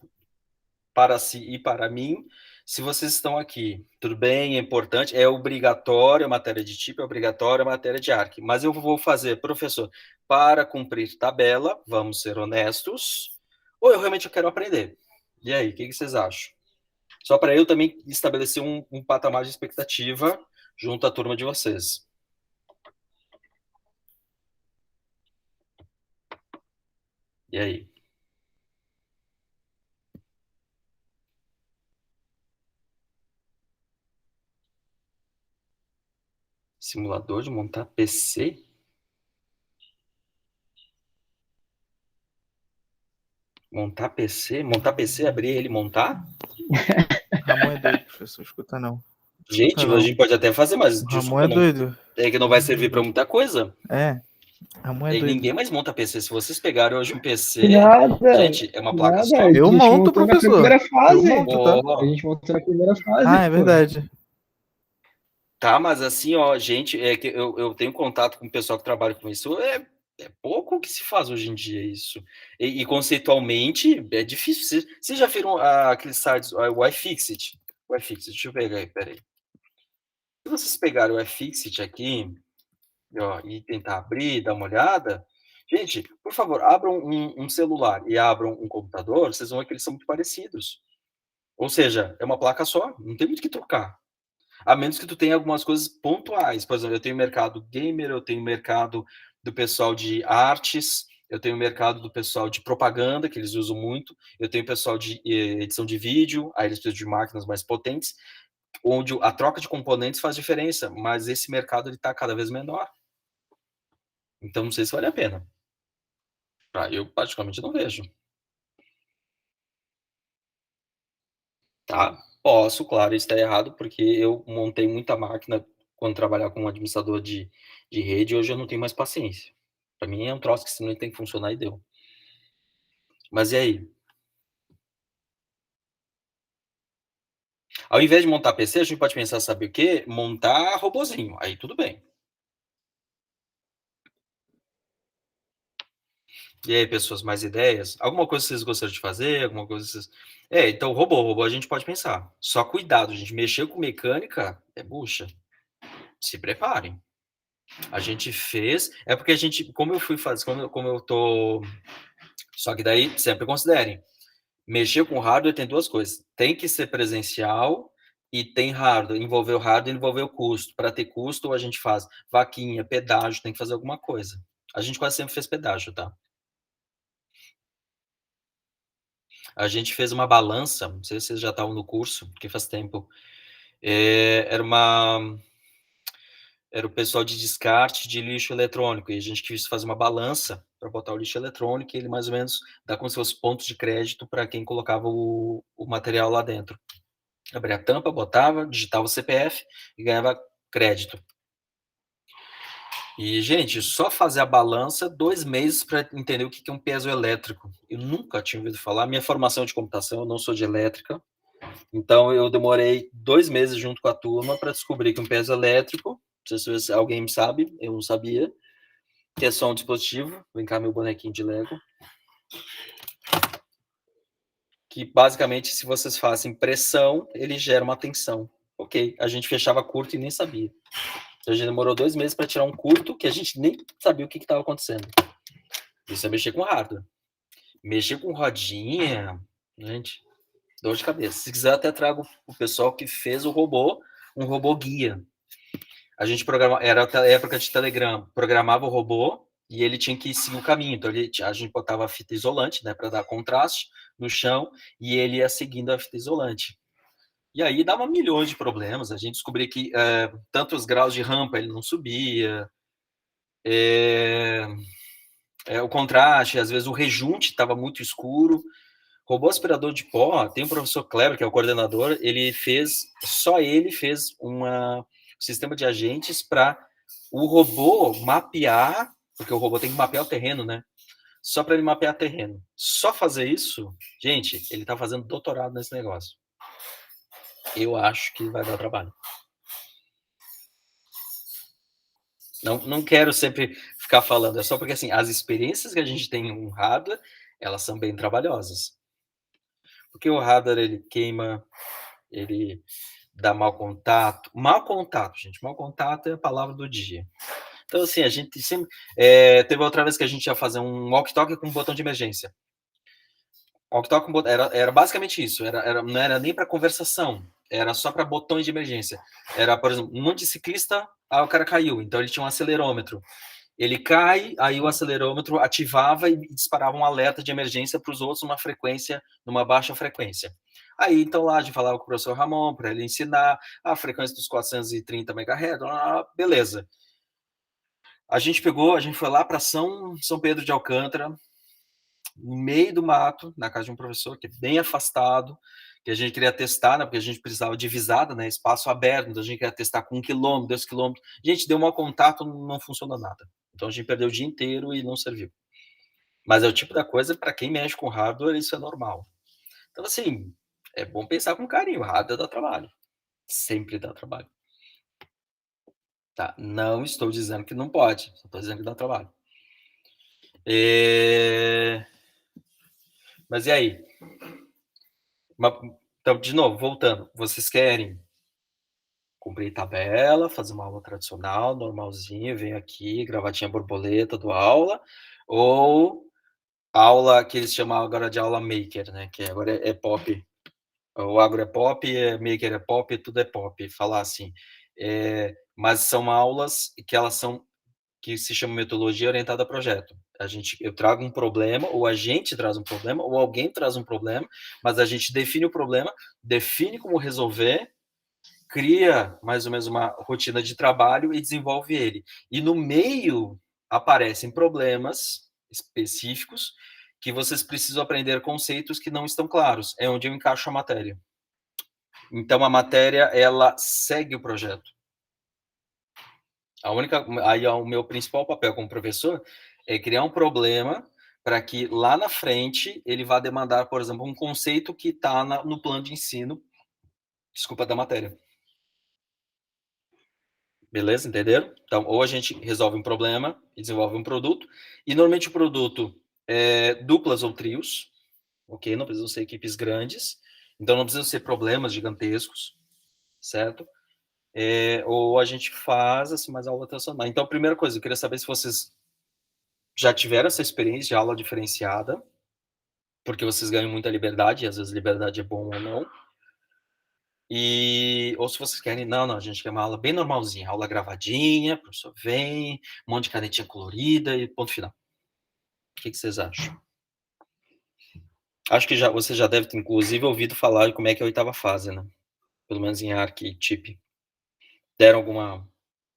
para si e para mim. Se vocês estão aqui, tudo bem, é importante, é obrigatório a matéria de tipo, é obrigatório a matéria de ARC, mas eu vou fazer, professor, para cumprir tabela, vamos ser honestos, ou eu realmente quero aprender? E aí, o que vocês acham? Só para eu também estabelecer um patamar de expectativa junto à turma de vocês. E aí? Simulador de montar PC? Montar PC? Montar PC, abrir ele e montar? Ramon é doido, professor. Escuta não. Gente, a gente pode até fazer, mas O desculpa, Ramon é doido. É que não vai servir para muita coisa. Ramon é doido. Ninguém mais monta PC. Se vocês pegarem hoje um PC, Nada, gente, é uma placa só. Eu monto, professor. Na primeira fase. Eu monto, tá? A gente montou na primeira fase. É verdade. Tá, mas assim, ó, gente, é que eu tenho contato com o pessoal que trabalha com isso. É pouco que se faz hoje em dia isso. E conceitualmente é difícil. Vocês já viram aqueles sites, o iFixit? O iFixit, deixa eu pegar aí, peraí. Se vocês pegarem o iFixit aqui, ó, e tentar abrir, dar uma olhada, gente, por favor, abram um celular e abram um computador, vocês vão ver que eles são muito parecidos. Ou seja, é uma placa só, não tem muito o que trocar. A menos que tu tenha algumas coisas pontuais. Por exemplo, eu tenho mercado gamer, eu tenho mercado do pessoal de artes, eu tenho mercado do pessoal de propaganda, que eles usam muito, eu tenho pessoal de edição de vídeo, aí eles precisam de máquinas mais potentes, onde a troca de componentes faz diferença, mas esse mercado está cada vez menor. Então, não sei se vale a pena. Eu, particularmente, não vejo. Tá? Posso, claro, isso está errado, porque eu montei muita máquina quando trabalhava como administrador de rede, e hoje eu não tenho mais paciência. Para mim é um troço que simplesmente tem que funcionar e deu. Mas e aí? Ao invés de montar PC, a gente pode pensar, sabe o quê? Montar robozinho. Aí tudo bem. E aí, pessoas, mais ideias? Alguma coisa que vocês gostariam de fazer? Alguma coisa que vocês... então, robô a gente pode pensar. Só cuidado, gente. Mexer com mecânica é bucha. Se preparem. A gente fez, é porque a gente, como eu fui fazer, como eu tô, só que daí sempre considerem, mexer com hardware tem duas coisas, tem que ser presencial e tem hardware, envolver o hardware, envolver o custo. Para ter custo, a gente faz vaquinha, pedágio, tem que fazer alguma coisa. A gente quase sempre fez pedágio, tá? A gente fez uma balança, não sei se vocês já estavam no curso, porque faz tempo. Era o pessoal de descarte de lixo eletrônico, e a gente quis fazer uma balança para botar o lixo eletrônico, e ele mais ou menos dá como se fosse pontos de crédito para quem colocava o material lá dentro. Abria a tampa, botava, digitava o CPF e ganhava crédito. E, gente, só fazer a balança, 2 meses para entender o que é um peso elétrico. Eu nunca tinha ouvido falar. Minha formação é de computação, eu não sou de elétrica. Então, eu demorei 2 meses junto com a turma para descobrir que um peso elétrico, não sei se alguém sabe, eu não sabia, que é só um dispositivo. Vem cá, meu bonequinho de Lego. Que, basicamente, se vocês fazem pressão, ele gera uma tensão. Ok, a gente fechava curto e nem sabia. A gente demorou 2 meses para tirar um curto que a gente nem sabia o que estava acontecendo. Isso é mexer com hardware. Mexer com rodinha, gente, dor de cabeça. Se quiser, até trago o pessoal que fez o robô, um robô guia. A gente programava, era a época de Telegram, programava o robô e ele tinha que seguir o caminho. Então, a gente botava a fita isolante, né, para dar contraste no chão, e ele ia seguindo a fita isolante. E aí dava milhões de problemas. A gente descobria que tantos graus de rampa ele não subia, o contraste, às vezes o rejunte estava muito escuro. Robô aspirador de pó, tem o professor Kleber, que é o coordenador, só ele fez um sistema de agentes para o robô mapear, porque o robô tem que mapear o terreno, né? Só para ele mapear terreno. Só fazer isso, gente, ele está fazendo doutorado nesse negócio. Eu acho que vai dar trabalho. Não quero sempre ficar falando, é só porque assim, as experiências que a gente tem em um hardware, elas são bem trabalhosas. Porque o hardware, ele queima, ele dá mau contato. Mau contato, gente. Mau contato é a palavra do dia. Então, assim, a gente sempre... teve outra vez que a gente ia fazer um walkie-talkie com um botão de emergência. Walkie-talkie era basicamente isso. Não era nem para conversação. Era só para botões de emergência. Era, por exemplo, um monte de ciclista, o cara caiu. Então, ele tinha um acelerômetro. Ele cai, aí o acelerômetro ativava e disparava um alerta de emergência para os outros numa baixa frequência. Aí, então, lá a gente falava com o professor Ramon para ele ensinar a frequência dos 430 MHz, beleza. A gente foi lá para São Pedro de Alcântara, no meio do mato, na casa de um professor que é bem afastado, que a gente queria testar, né, porque a gente precisava de visada, né, espaço aberto, então a gente queria testar com 1 quilômetro, 2 quilômetros. Gente, deu mau contato, não funciona nada. Então a gente perdeu o dia inteiro e não serviu. Mas é o tipo da coisa, para quem mexe com hardware, isso é normal. Então, assim, é bom pensar com carinho. Hardware dá trabalho. Sempre dá trabalho. Tá? Não estou dizendo que não pode, só estou dizendo que dá trabalho. Mas e aí? Então, de novo, voltando. Vocês querem cumprir tabela, fazer uma aula tradicional, normalzinho, venho aqui, gravatinha borboleta, dou aula, ou aula que eles chamam agora de aula maker, né? Que agora é pop. O agro é pop, maker é pop, tudo é pop, falar assim. Mas são aulas que se chama metodologia orientada a projeto. Eu trago um problema, ou a gente traz um problema, ou alguém traz um problema, mas a gente define o problema, define como resolver, cria mais ou menos uma rotina de trabalho e desenvolve ele. E no meio aparecem problemas específicos que vocês precisam aprender conceitos que não estão claros. É onde eu encaixo a matéria. Então, a matéria, ela segue o projeto. Aí, o meu principal papel como professor é criar um problema para que lá na frente ele vá demandar, por exemplo, um conceito que está no plano de ensino, da matéria. Beleza? Entenderam? Então, ou a gente resolve um problema e desenvolve um produto, e normalmente o produto é duplas ou trios, ok? Não precisam ser equipes grandes, então não precisam ser problemas gigantescos, certo? ou a gente faz assim, mais aula tradicional. Então, a primeira coisa, eu queria saber se vocês já tiveram essa experiência de aula diferenciada, porque vocês ganham muita liberdade, e às vezes liberdade é bom ou não. Ou se vocês querem, não, a gente quer uma aula bem normalzinha, aula gravadinha, o professor vem, um monte de canetinha colorida e ponto final. O que vocês acham? Acho que você já deve ter, inclusive, ouvido falar de como é que é a 8ª fase, né? Pelo menos em Arc e Chip. Deram alguma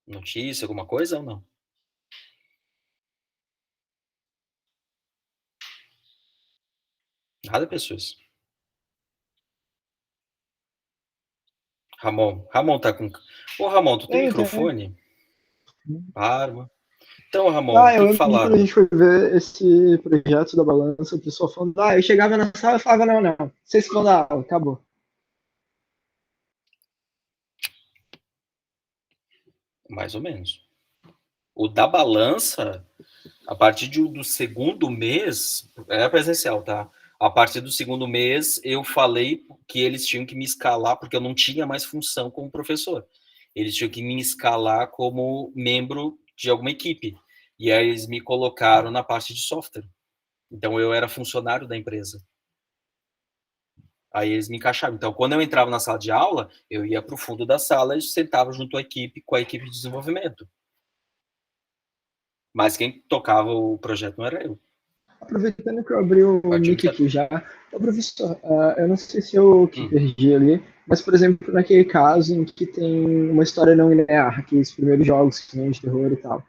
notícia, alguma coisa ou não? Nada, pessoas. Ramon tá com... Ô, Ramon, tu tem microfone? Barba. Então, Ramon, o eu que lembro que quando a falaram? gente foi ver esse projeto da balança, o pessoal falando, eu chegava na sala e falava, não, vocês vão dar aula, acabou. Mais ou menos. O da balança, a partir do segundo mês, era presencial, tá? A partir do segundo mês, eu falei que eles tinham que me escalar, porque eu não tinha mais função como professor. Eles tinham que me escalar como membro de alguma equipe. E aí eles me colocaram na parte de software. Então, eu era funcionário da empresa. Aí eles me encaixaram. Então, quando eu entrava na sala de aula, eu ia para o fundo da sala e sentava junto à equipe, com a equipe de desenvolvimento. Mas quem tocava o projeto não era eu. Aproveitando que eu abri o mic aqui já, professor, eu não sei se eu que perdi ali, mas, por exemplo, naquele caso em que tem uma história não linear, aqueles primeiros jogos que nem de terror e tal,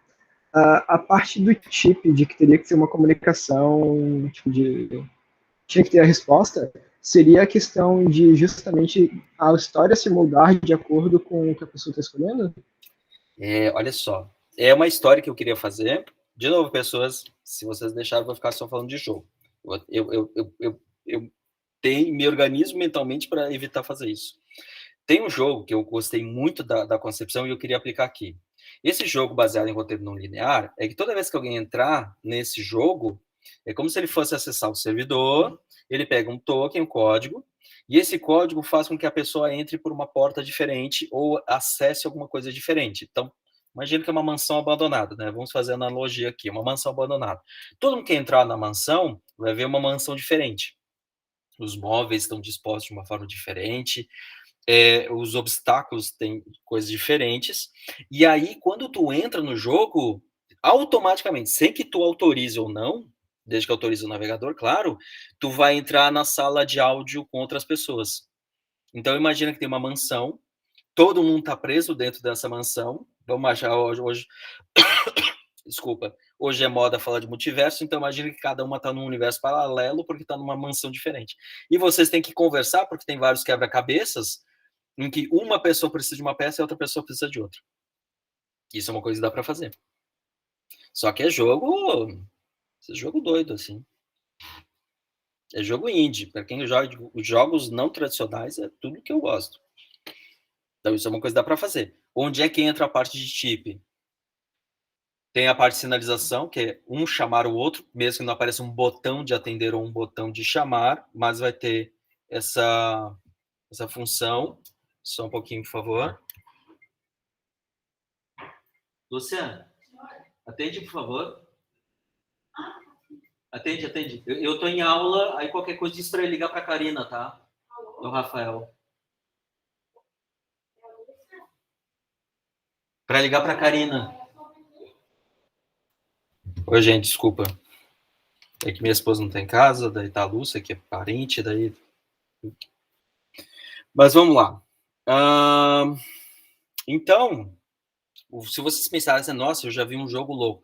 a parte do chip de que teria que ter uma comunicação, tipo, tinha que ter a resposta, seria a questão de justamente a história se moldar de acordo com o que a pessoa está escolhendo? Olha só, é uma história que eu queria fazer. De novo, pessoas, se vocês deixarem, eu vou ficar só falando de jogo. Eu me organizo mentalmente para evitar fazer isso. Tem um jogo que eu gostei muito da concepção e eu queria aplicar aqui. Esse jogo baseado em roteiro não linear é que toda vez que alguém entrar nesse jogo, é como se ele fosse acessar o servidor, ele pega um token, um código, e esse código faz com que a pessoa entre por uma porta diferente ou acesse alguma coisa diferente. Então, imagina que é uma mansão abandonada, né? Vamos fazer a analogia aqui, uma mansão abandonada. Todo mundo que entrar na mansão vai ver uma mansão diferente. Os móveis estão dispostos de uma forma diferente, os obstáculos têm coisas diferentes, e aí, quando tu entra no jogo, automaticamente, sem que tu autorize ou não, desde que autorize o navegador, claro, tu vai entrar na sala de áudio com outras pessoas. Então, imagina que tem uma mansão, todo mundo está preso dentro dessa mansão, vamos achar hoje desculpa, hoje é moda falar de multiverso, então imagina que cada uma está num universo paralelo porque está numa mansão diferente. E vocês têm que conversar, porque tem vários quebra-cabeças, em que uma pessoa precisa de uma peça e outra pessoa precisa de outra. Isso é uma coisa que dá para fazer. Só que é jogo doido, assim. É jogo indie. Para quem joga os jogos não tradicionais, é tudo que eu gosto. Então, isso é uma coisa que dá para fazer. Onde é que entra a parte de chip? Tem a parte de sinalização, que é um chamar o outro, mesmo que não apareça um botão de atender ou um botão de chamar, mas vai ter essa função. Só um pouquinho, por favor. Luciana, atende, por favor. Atende. Eu estou em aula, aí qualquer coisa diz para ele ligar para a Karina, tá? Do Rafael. Para ligar para a Karina. Oi, gente, desculpa. É que minha esposa não está em casa, daí tá a Lúcia, que é parente, daí... Mas vamos lá. Então, se vocês pensarem assim, nossa, eu já vi um jogo louco.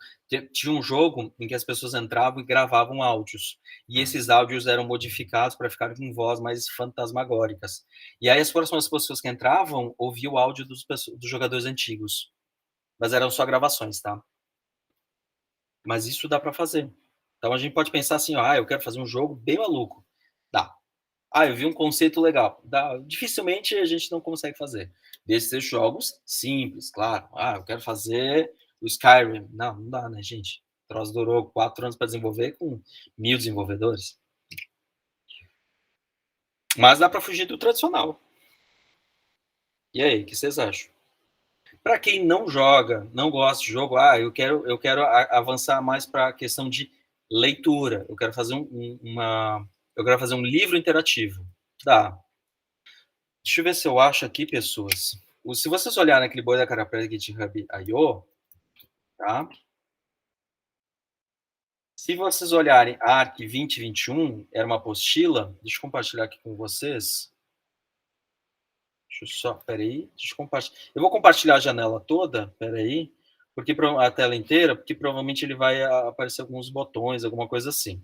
Tinha um jogo em que as pessoas entravam e gravavam áudios. E esses áudios eram modificados para ficar com voz mais fantasmagóricas. E aí as próximas pessoas que entravam ouviam o áudio dos jogadores antigos. Mas eram só gravações, tá? Mas isso dá para fazer. Então a gente pode pensar assim, eu quero fazer um jogo bem maluco. Dá. Eu vi um conceito legal. Dá. Dificilmente a gente não consegue fazer. Desses jogos simples, claro. Eu quero fazer o Skyrim. Não dá, né, gente? O troço durou 4 anos para desenvolver com 1000 desenvolvedores. Mas dá para fugir do tradicional. E aí, o que vocês acham? Para quem não joga, não gosta de jogo, eu quero avançar mais para a questão de leitura. Eu quero fazer eu quero fazer um livro interativo. Dá. Deixa eu ver se eu acho aqui, pessoas. Se vocês olharem aquele boi da cara preta GitHub.io, tá? Se vocês olharem a ARC 2021, era uma apostila. Deixa eu compartilhar aqui com vocês. Deixa eu só, peraí, deixa eu compartilhar. Eu vou compartilhar a janela toda, peraí, porque a tela inteira, porque provavelmente ele vai aparecer alguns botões, alguma coisa assim.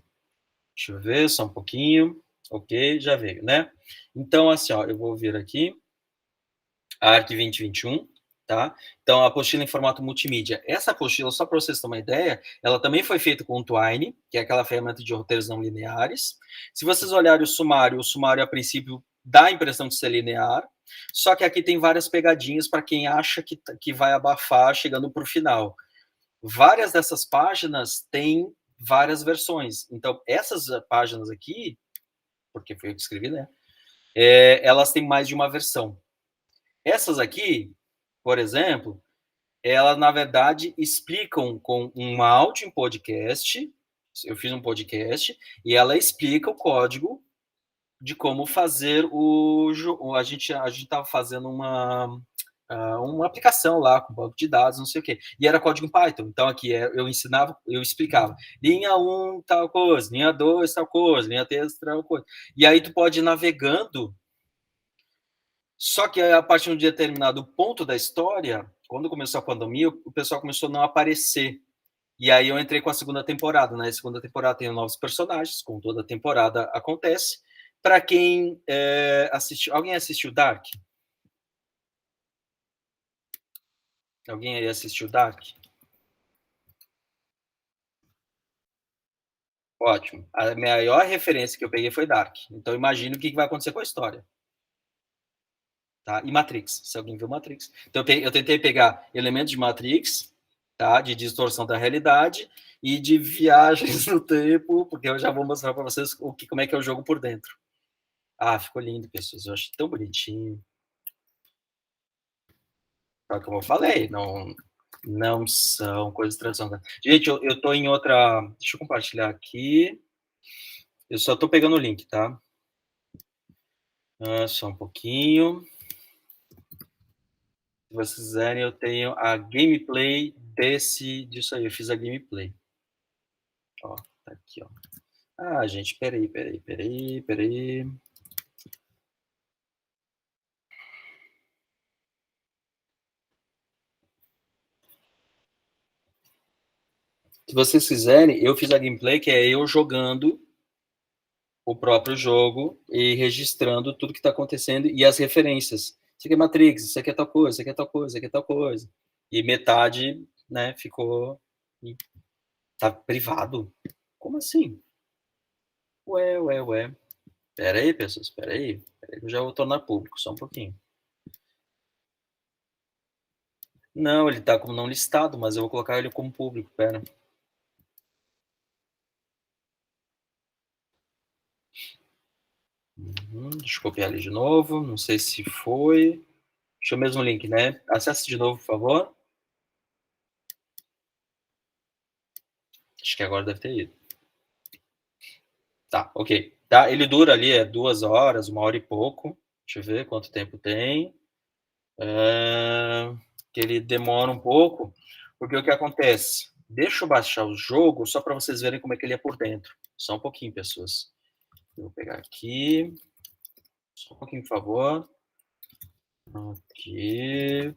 Deixa eu ver, só um pouquinho. Ok, já veio, né? Então, assim, ó, eu vou vir aqui, a ARC 2021, tá? Então, a apostila em formato multimídia. Essa apostila, só para vocês terem uma ideia, ela também foi feita com o Twine, que é aquela ferramenta de roteiros não lineares. Se vocês olharem o sumário, a princípio, dá a impressão de ser linear, só que aqui tem várias pegadinhas para quem acha que vai abafar chegando para o final. Várias dessas páginas têm várias versões. Então, essas páginas aqui, porque foi eu que escrevi, né? Elas têm mais de uma versão. Essas aqui, por exemplo, elas, na verdade, explicam com um áudio em podcast. Eu fiz um podcast e ela explica o código de como fazer a gente estava fazendo uma aplicação lá com banco de dados, não sei o quê. E era código em Python. Então, aqui eu explicava. Linha 1, tal coisa. Linha 2, tal coisa. Linha 3, tal coisa. E aí tu pode ir navegando. Só que a partir de um determinado ponto da história, quando começou a pandemia, o pessoal começou a não aparecer. E aí eu entrei com a segunda temporada. Na segunda temporada tem novos personagens, como toda temporada acontece. Para quem assistiu... Alguém assistiu Dark? Alguém aí assistiu Dark? Ótimo. A maior referência que eu peguei foi Dark. Então, imagino o que vai acontecer com a história. Tá? E Matrix, se alguém viu Matrix. Então, eu tentei pegar elementos de Matrix, tá? De distorção da realidade e de viagens no tempo, porque eu já vou mostrar para vocês como é que é o jogo por dentro. Ficou lindo, pessoas. Eu achei tão bonitinho. Só que como eu falei, não são coisas tradicionais. Gente, eu estou em outra... Deixa eu compartilhar aqui. Eu só estou pegando o link, tá? Só um pouquinho. Se vocês quiserem, eu tenho a gameplay disso aí. Eu fiz a gameplay. Ó, tá aqui, ó. Gente, peraí. Se vocês quiserem, eu fiz a gameplay, que é eu jogando o próprio jogo e registrando tudo que está acontecendo e as referências. Isso aqui é Matrix, isso aqui é tal coisa, isso aqui é tal coisa, isso aqui é tal coisa. E metade, né, ficou... Tá privado? Como assim? Ué. Pera aí, pessoas, pera aí que eu já vou tornar público, só um pouquinho. Não, ele tá como não listado, mas eu vou colocar ele como público, pera. Deixa eu copiar ele de novo, não sei se foi. Deixa o mesmo link, né? Acesse de novo, por favor. Acho que agora deve ter ido. Tá, ok. Tá, ele dura ali 2 horas, 1 hora e pouco. Deixa eu ver quanto tempo tem. Que ele demora um pouco, porque o que acontece? Deixa eu baixar o jogo só para vocês verem como é que ele é por dentro. Só um pouquinho, pessoas. Eu vou pegar aqui. Só um pouquinho, por favor. Aqui.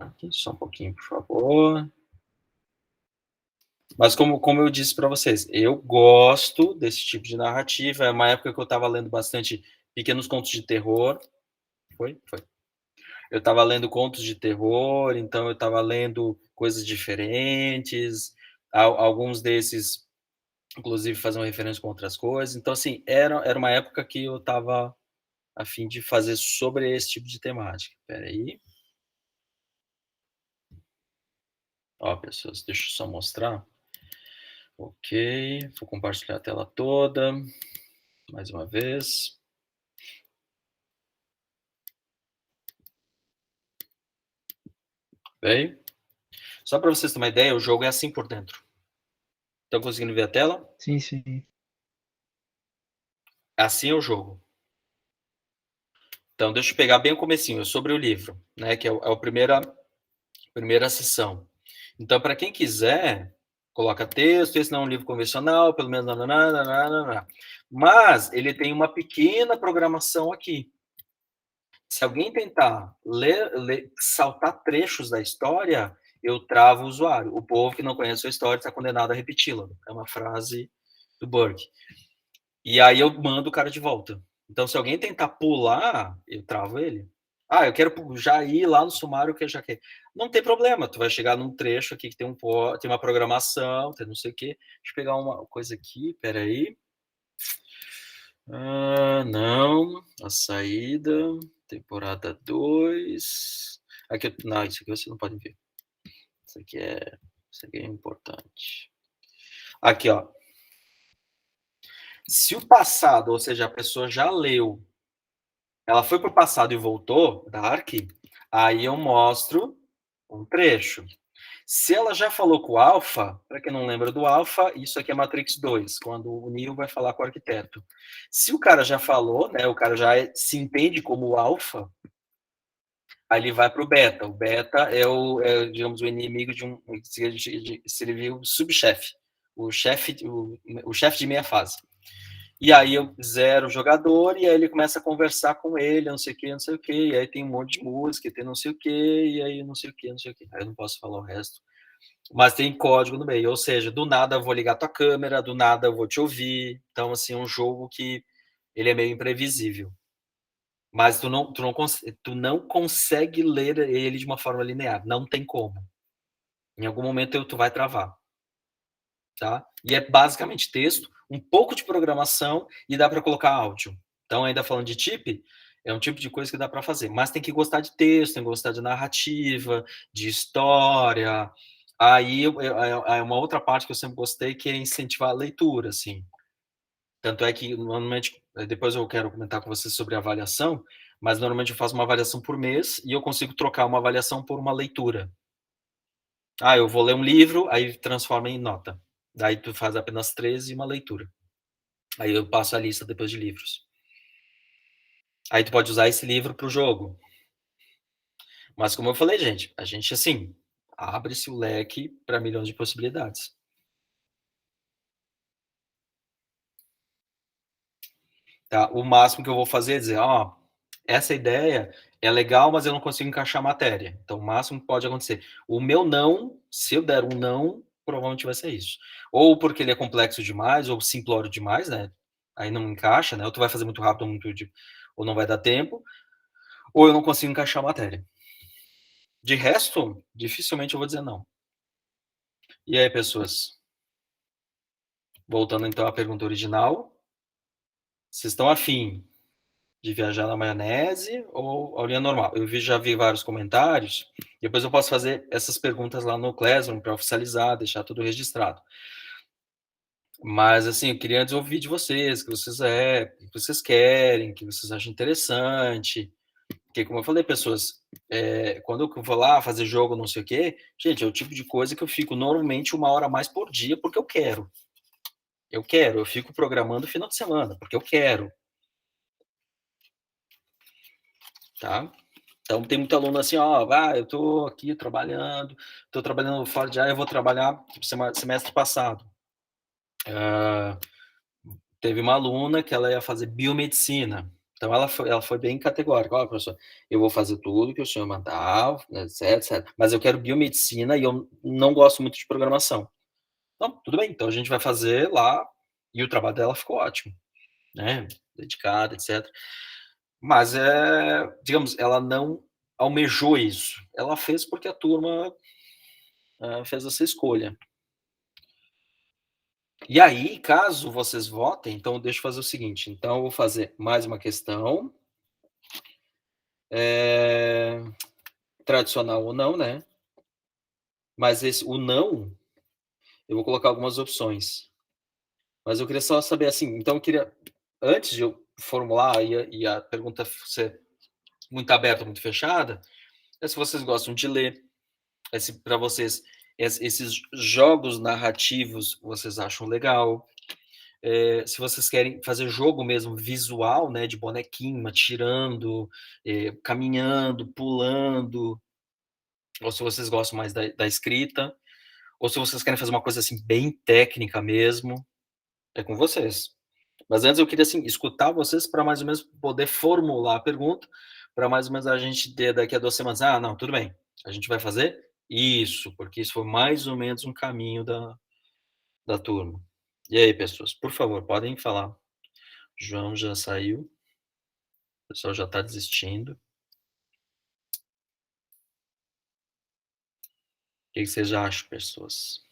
Aqui, só um pouquinho, por favor. Mas como eu disse para vocês, eu gosto desse tipo de narrativa. É uma época que eu estava lendo bastante pequenos contos de terror. Foi. Eu estava lendo contos de terror, então eu estava lendo coisas diferentes. Alguns desses, inclusive, faziam referência com outras coisas. Então, assim, era uma época que eu estava a fim de fazer sobre esse tipo de temática. Espera aí. Ó, pessoas, deixa eu só mostrar. Ok, vou compartilhar a tela toda, mais uma vez. Bem, só para vocês terem uma ideia, o jogo é assim por dentro. Estão conseguindo ver a tela? Sim, sim. Assim é o jogo. Então, deixa eu pegar bem o comecinho, sobre o livro, né, que é a primeira sessão. Então, para quem quiser, coloca texto, esse não é um livro convencional, pelo menos... Nananana. Mas ele tem uma pequena programação aqui. Se alguém tentar saltar trechos da história, eu travo o usuário. O povo que não conhece a história está condenado a repeti-la. É uma frase do Burke. E aí eu mando o cara de volta. Então, se alguém tentar pular, eu travo ele. Ah, eu quero já ir lá no sumário que eu já quero. Não tem problema, tu vai chegar num trecho aqui que tem uma programação, tem não sei o quê. Deixa eu pegar uma coisa aqui, peraí. Não, a saída, temporada 2. Aqui, não, isso aqui você não pode ver. Isso aqui é importante. Aqui, ó. Se o passado, ou seja, a pessoa já leu, ela foi para o passado e voltou, Dark, aí eu mostro um trecho. Se ela já falou com o Alpha, para quem não lembra do Alpha, isso aqui é Matrix 2, quando o Neo vai falar com o arquiteto. Se o cara já falou, né, o cara já se entende como o Alpha, aí ele vai para o Beta. O Beta digamos, o inimigo de um, seria o subchefe, o chefe de meia fase. E aí eu zero o jogador, e aí ele começa a conversar com ele, não sei o que, não sei o que, e aí tem um monte de música, tem não sei o que, e aí não sei o que, não sei o que. Aí eu não posso falar o resto. Mas tem código no meio, ou seja, do nada eu vou ligar tua câmera, do nada eu vou te ouvir. Então, assim, é um jogo que ele é meio imprevisível. Mas tu não consegue ler ele de uma forma linear, não tem como. Em algum momento tu vai travar. Tá? E é basicamente texto, um pouco de programação e dá para colocar áudio. Então, ainda falando de chip, é um tipo de coisa que dá para fazer. Mas tem que gostar de texto, tem que gostar de narrativa, de história. Aí é uma outra parte que eu sempre gostei, que é incentivar a leitura, assim. Tanto é que, normalmente, depois eu quero comentar com vocês sobre a avaliação, mas normalmente eu faço uma avaliação por mês e eu consigo trocar uma avaliação por uma leitura. Ah, eu vou ler um livro, aí transforma em nota. Daí tu faz apenas 13 e uma leitura. Aí eu passo a lista depois de livros. Aí tu pode usar esse livro para o jogo. Mas como eu falei, gente, a gente, assim, abre-se o leque para milhões de possibilidades. Tá? O máximo que eu vou fazer é dizer, ó, essa ideia é legal, mas eu não consigo encaixar a matéria. Então, o máximo que pode acontecer. O meu não, se eu der um não, provavelmente vai ser isso. Ou porque ele é complexo demais, ou simplório demais, né? Aí não encaixa, né? Ou tu vai fazer muito rápido, ou não vai dar tempo, ou eu não consigo encaixar a matéria. De resto, dificilmente eu vou dizer não. E aí, pessoas? Voltando então à pergunta original, vocês estão afim de viajar na maionese ou a linha normal? Já vi vários comentários, depois eu posso fazer essas perguntas lá no Classroom para oficializar, deixar tudo registrado. Mas, assim, eu queria antes ouvir de vocês, o que vocês querem, o que vocês acham interessante. Porque, como eu falei, pessoas, quando eu vou lá fazer jogo, não sei o quê, gente, é o tipo de coisa que eu fico normalmente 1 hora a mais por dia, porque eu quero. Eu fico programando final de semana, porque eu quero. Tá? Então, tem muito aluno assim, eu tô aqui trabalhando fora de área, eu vou trabalhar semestre passado. Teve uma aluna que ela ia fazer biomedicina. Então, ela foi bem categórica. Olha, professor, eu vou fazer tudo que o senhor mandar, etc. Mas eu quero biomedicina e eu não gosto muito de programação. Então, tudo bem. Então, a gente vai fazer lá. E o trabalho dela ficou ótimo, né? Dedicada, etc. Mas, digamos, ela não almejou isso. Ela fez porque a turma fez essa escolha. E aí, caso vocês votem, então deixa eu fazer o seguinte. Então, eu vou fazer mais uma questão. Tradicional ou não, né? Mas o não, eu vou colocar algumas opções. Mas eu queria só saber, assim, então eu queria, antes de eu formular e a pergunta ser muito aberta, muito fechada, é se vocês gostam de ler, é se para vocês esses jogos narrativos vocês acham legal, se vocês querem fazer jogo mesmo visual, né, de bonequinho, atirando, caminhando, pulando, ou se vocês gostam mais da escrita, ou se vocês querem fazer uma coisa assim bem técnica mesmo, é com vocês. Mas antes eu queria assim escutar vocês para mais ou menos poder formular a pergunta, para mais ou menos a gente ter daqui a 2 semanas, não, tudo bem, a gente vai fazer isso, porque isso foi mais ou menos um caminho da turma. E aí, pessoas, por favor, podem falar. João já saiu, o pessoal já está desistindo. O que vocês já acham, pessoas?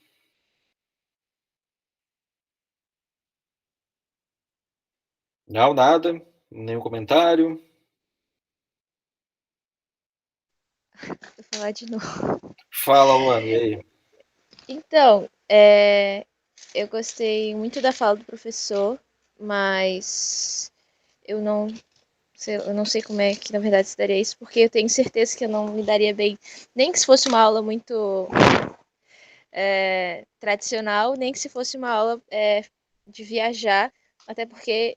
Não, nada, nenhum comentário. Vou falar de novo. Fala, Luana, e aí? Então, eu gostei muito da fala do professor, mas eu não sei como é que, na verdade, se daria isso, porque eu tenho certeza que eu não me daria bem, nem que se fosse uma aula muito tradicional, nem que se fosse uma aula de viajar, até porque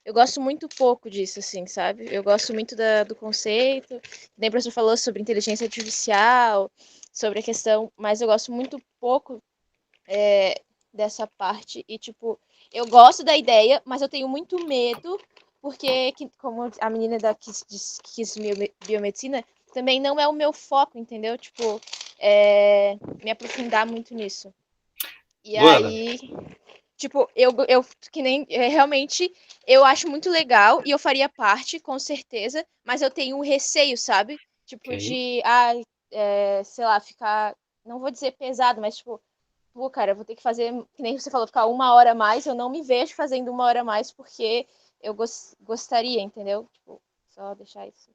eu gosto muito pouco disso, assim, sabe? Eu gosto muito do conceito, nem o professor falou sobre inteligência artificial, sobre a questão, mas eu gosto muito pouco dessa parte, e, tipo, eu gosto da ideia, mas eu tenho muito medo, porque, como a menina da que quis biomedicina, também não é o meu foco, entendeu? Tipo, me aprofundar muito nisso. E Luana, aí, tipo, eu que nem, realmente, eu acho muito legal, e eu faria parte, com certeza, mas eu tenho um receio, sabe? Tipo, ok. de, sei lá, ficar, não vou dizer pesado, mas, tipo, pô, cara, eu vou ter que fazer, que nem você falou, ficar 1 hora a mais. Eu não me vejo fazendo 1 hora a mais porque eu gostaria, entendeu? Tipo, só deixar isso.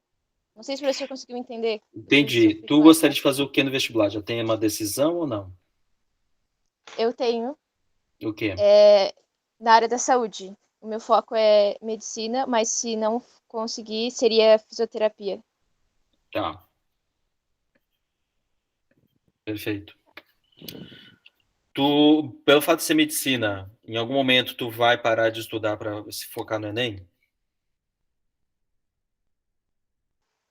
Não sei se o professor conseguiu entender. Não sei se eu Entendi. fui Tu clara. gostaria de fazer o que no vestibular? Já tem uma decisão ou não? Eu tenho O quê? na área da saúde. O meu foco é medicina, mas se não conseguir, seria fisioterapia. Tá. Perfeito. Tu, pelo fato de ser medicina, em algum momento tu vai parar de estudar para se focar no Enem?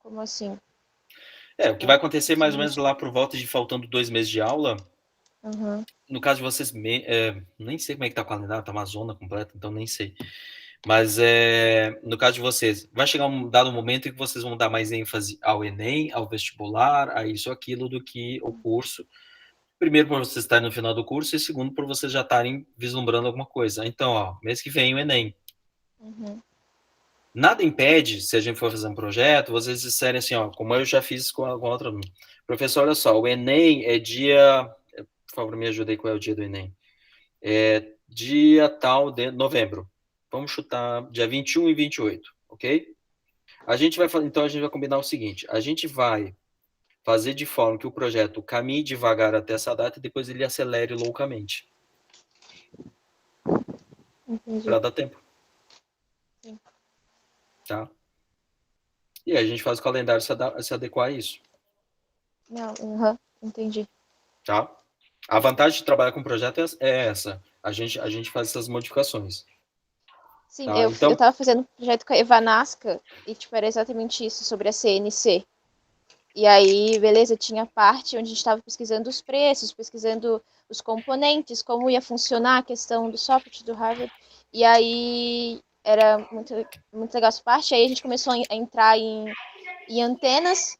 Como assim? O que vai Tipo, acontecer mais ou menos sim. lá por volta de faltando 2 meses de aula. Uhum. No caso de vocês, nem sei como é que tá o calendário, tá uma zona completa, então nem sei. Mas no caso de vocês, vai chegar um dado momento em que vocês vão dar mais ênfase ao Enem, ao vestibular, a isso ou aquilo, do que o curso. Primeiro, por vocês estarem no final do curso, e segundo, por vocês já estarem vislumbrando alguma coisa. Então, mês que vem o Enem. Uhum. Nada impede, se a gente for fazer um projeto, vocês disserem assim, como eu já fiz com a outra aluna. Professor, olha só, o Enem é dia... Por favor, me ajude aí, qual é o dia do Enem? É dia tal de novembro. Vamos chutar dia 21 e 28, ok? Então a gente vai combinar o seguinte, a gente vai fazer de forma que o projeto caminhe devagar até essa data e depois ele acelere loucamente. Entendi. Para dar tempo. Sim. Tá? E aí a gente faz o calendário se adequar a isso. Não, entendi. Tá? A vantagem de trabalhar com projeto é essa. A gente faz essas modificações. Sim, Tá? eu Então, tava fazendo um projeto com a Evanasca e, tipo, era exatamente isso, sobre a CNC. E aí, beleza, tinha parte onde a gente estava pesquisando os preços, pesquisando os componentes, como ia funcionar a questão do socket do Harvard. E aí, era muito, muito legal essa parte. Aí a gente começou a entrar em antenas,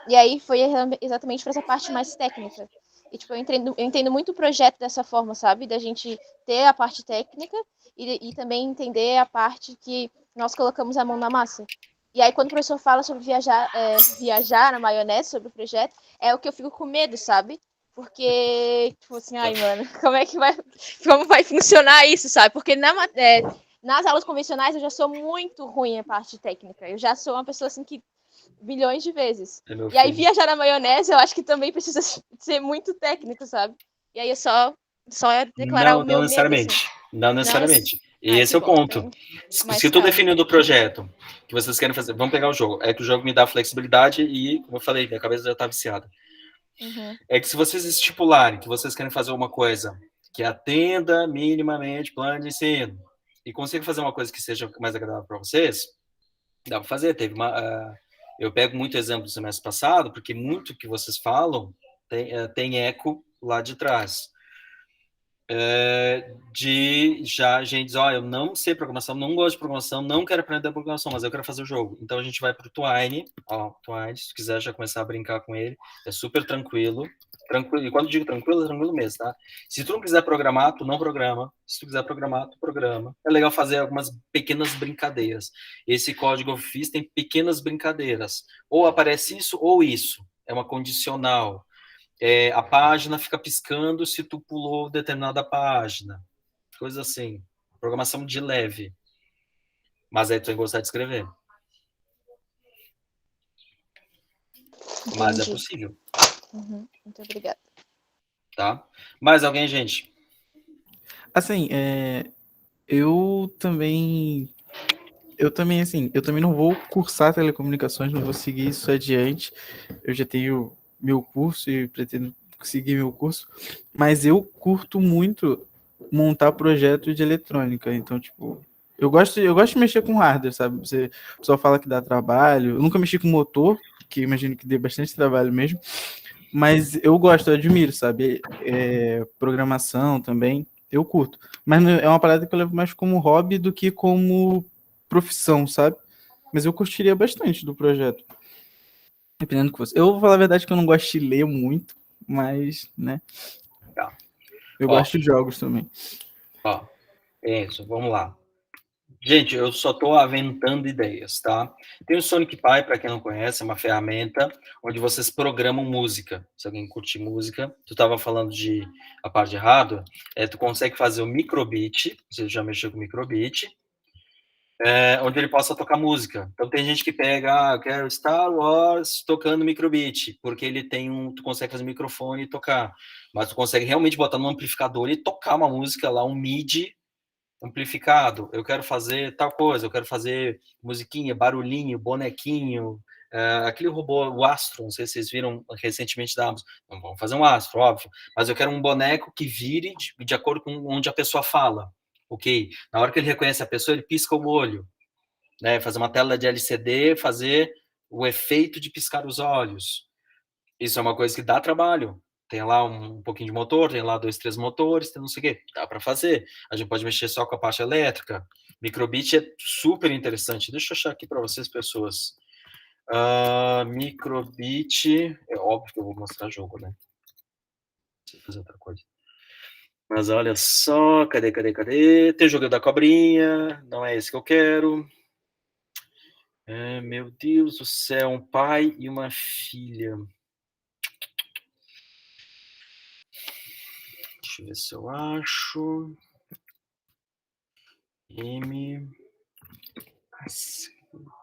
e aí foi exatamente para essa parte mais técnica. E, tipo, eu entendo muito o projeto dessa forma, sabe? Da gente ter a parte técnica e também entender a parte que nós colocamos a mão na massa. E aí, quando o professor fala sobre viajar na maionese, sobre o projeto, é o que eu fico com medo, sabe? Porque, tipo assim, ai, mano, como vai funcionar isso, sabe? Porque nas aulas convencionais eu já sou muito ruim em parte técnica. Eu já sou uma pessoa, assim, que milhões de vezes. é meu E aí, filho. viajar na maionese, eu acho que também precisa ser muito técnico, sabe? E aí eu só declarar o Não minha decisão. necessariamente. Não necessariamente. E esse que é o bom, ponto. bem Se mais eu tô calmo. definindo o projeto que vocês querem fazer, vamos pegar o jogo. É que o jogo me dá flexibilidade e, como eu falei, minha cabeça já tá viciada. Uhum. É que se vocês estipularem que vocês querem fazer uma coisa que atenda minimamente plano de ensino e consiga fazer uma coisa que seja mais agradável para vocês, dá para fazer. Eu pego muito exemplo do semestre passado, porque muito que vocês falam tem eco lá de trás. De já a gente diz, eu não sei programação, não gosto de programação, não quero aprender programação, mas eu quero fazer o jogo. Então a gente vai para o Twine, se quiser já começar a brincar com ele, é super tranquilo, e quando digo tranquilo, é tranquilo mesmo, tá? Se tu não quiser programar, tu não programa, se tu quiser programar, tu programa. É legal fazer algumas pequenas brincadeiras. Esse código eu fiz tem pequenas brincadeiras, ou aparece isso ou isso, é uma condicional. A página fica piscando se tu pulou determinada página. Coisa assim. Programação de leve. Mas aí tu tem que gostar de escrever. Entendi. Mas é possível. Uhum. Muito obrigada. Tá? Mais alguém, gente? Assim, eu também, assim, eu também não vou cursar telecomunicações, não vou seguir isso adiante. Eu já tenho meu curso e pretendo seguir meu curso, mas eu curto muito montar projetos de eletrônica. Então, tipo, eu gosto de mexer com hardware, sabe? O pessoal fala que dá trabalho. Eu nunca mexi com motor, que imagino que dê bastante trabalho mesmo. Mas eu gosto, eu admiro, sabe? Programação também, eu curto. Mas é uma parada que eu levo mais como hobby do que como profissão, sabe? Mas eu curtiria bastante do projeto. Dependendo do que você. Eu vou falar a verdade que eu não gosto de ler muito, mas, né? Tá. Eu gosto de jogos também. Isso, vamos lá. Gente, eu só estou aventando ideias, tá? Tem o Sonic Pi, para quem não conhece, é uma ferramenta onde vocês programam música. Se alguém curte música, tu estava falando de a parte de hardware, tu consegue fazer o micro:bit, você já mexeu com micro:bit, onde ele possa tocar música. Então tem gente que pega, eu quero Star Wars tocando micro:bit, porque ele tem tu consegue fazer microfone e tocar, mas tu consegue realmente botar no amplificador e tocar uma música lá, um MIDI amplificado. Eu quero fazer tal coisa, eu quero fazer musiquinha, barulhinho, bonequinho, aquele robô, o Astro, não sei se vocês viram recentemente da Amazon. Não vamos fazer um Astro, óbvio, mas eu quero um boneco que vire de acordo com onde a pessoa fala. Ok? Na hora que ele reconhece a pessoa, ele pisca o olho, né? Fazer uma tela de LCD, fazer o efeito de piscar os olhos. Isso é uma coisa que dá trabalho. Tem lá um pouquinho de motor, tem lá 2, 3 motores, tem não sei o quê. Dá para fazer. A gente pode mexer só com a parte elétrica. Micro:bit é super interessante. Deixa eu achar aqui para vocês, pessoas. Micro:bit. É óbvio que eu vou mostrar jogo, né? Preciso fazer outra coisa. Mas olha só, cadê? Tem o jogo da cobrinha, não é esse que eu quero. Meu Deus do céu, um pai e uma filha. Deixa eu ver se eu acho.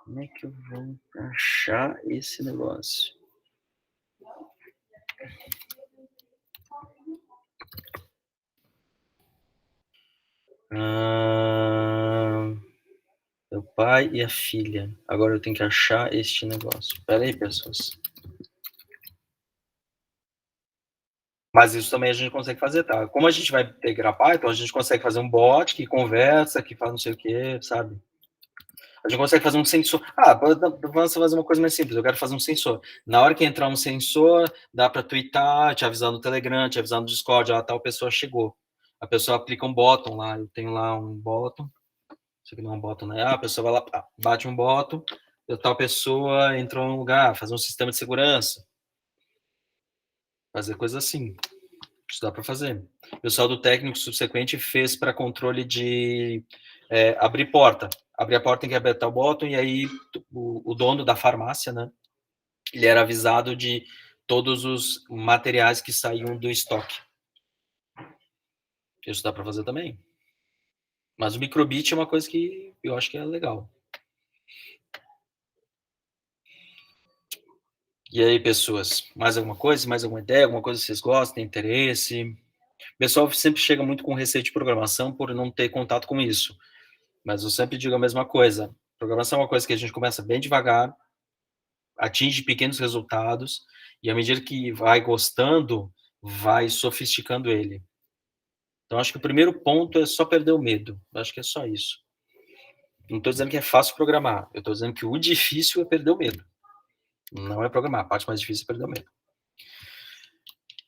Como é que eu vou achar esse negócio? O pai e a filha. Agora eu tenho que achar este negócio. Espera aí, pessoas. Mas isso também a gente consegue fazer, tá? Como a gente vai integrar Python, a gente consegue fazer um bot que conversa, que faz não sei o quê, sabe? A gente consegue fazer um sensor. Vamos fazer uma coisa mais simples. Eu quero fazer um sensor. Na hora que entrar um sensor, dá para twittar, te avisar no Telegram, te avisar no Discord, tal pessoa chegou. A pessoa aplica um bottom lá. Eu tenho lá um bottom. Isso aqui não é um bottom, né? A pessoa vai lá, bate um bottom, tal pessoa entrou em um lugar, fazer um sistema de segurança. Fazer coisa assim. Isso dá para fazer. O pessoal do técnico subsequente fez para controle de abrir porta. Abrir a porta tem que apertar o botão e aí o dono da farmácia, né? Ele era avisado de todos os materiais que saíam do estoque. Isso dá para fazer também. Mas o micro:bit é uma coisa que eu acho que é legal. E aí, pessoas, mais alguma coisa? Mais alguma ideia? Alguma coisa que vocês gostam, tem interesse? O pessoal sempre chega muito com receio de programação por não ter contato com isso. Mas eu sempre digo a mesma coisa. Programação é uma coisa que a gente começa bem devagar, atinge pequenos resultados, e à medida que vai gostando, vai sofisticando ele. Então, acho que o primeiro ponto é só perder o medo. Acho que é só isso. Não estou dizendo que é fácil programar. Eu estou dizendo que o difícil é perder o medo. Não é programar. A parte mais difícil é perder o medo.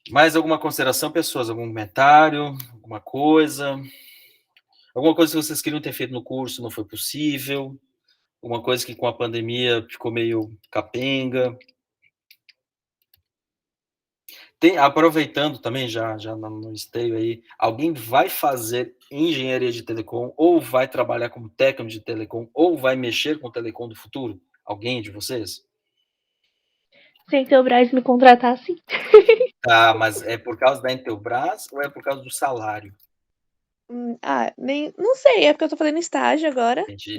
Mais alguma consideração, pessoas? Algum comentário? Alguma coisa? Alguma coisa que vocês queriam ter feito no curso não foi possível? Alguma coisa que com a pandemia ficou meio capenga? Aproveitando também, já no esteio aí, alguém vai fazer engenharia de telecom, ou vai trabalhar como técnico de telecom, ou vai mexer com telecom do futuro? Alguém de vocês? Se a Intelbras me contratar, sim. Tá, mas é por causa da Intelbras ou é por causa do salário? Não sei, é porque eu tô fazendo estágio agora Entendi.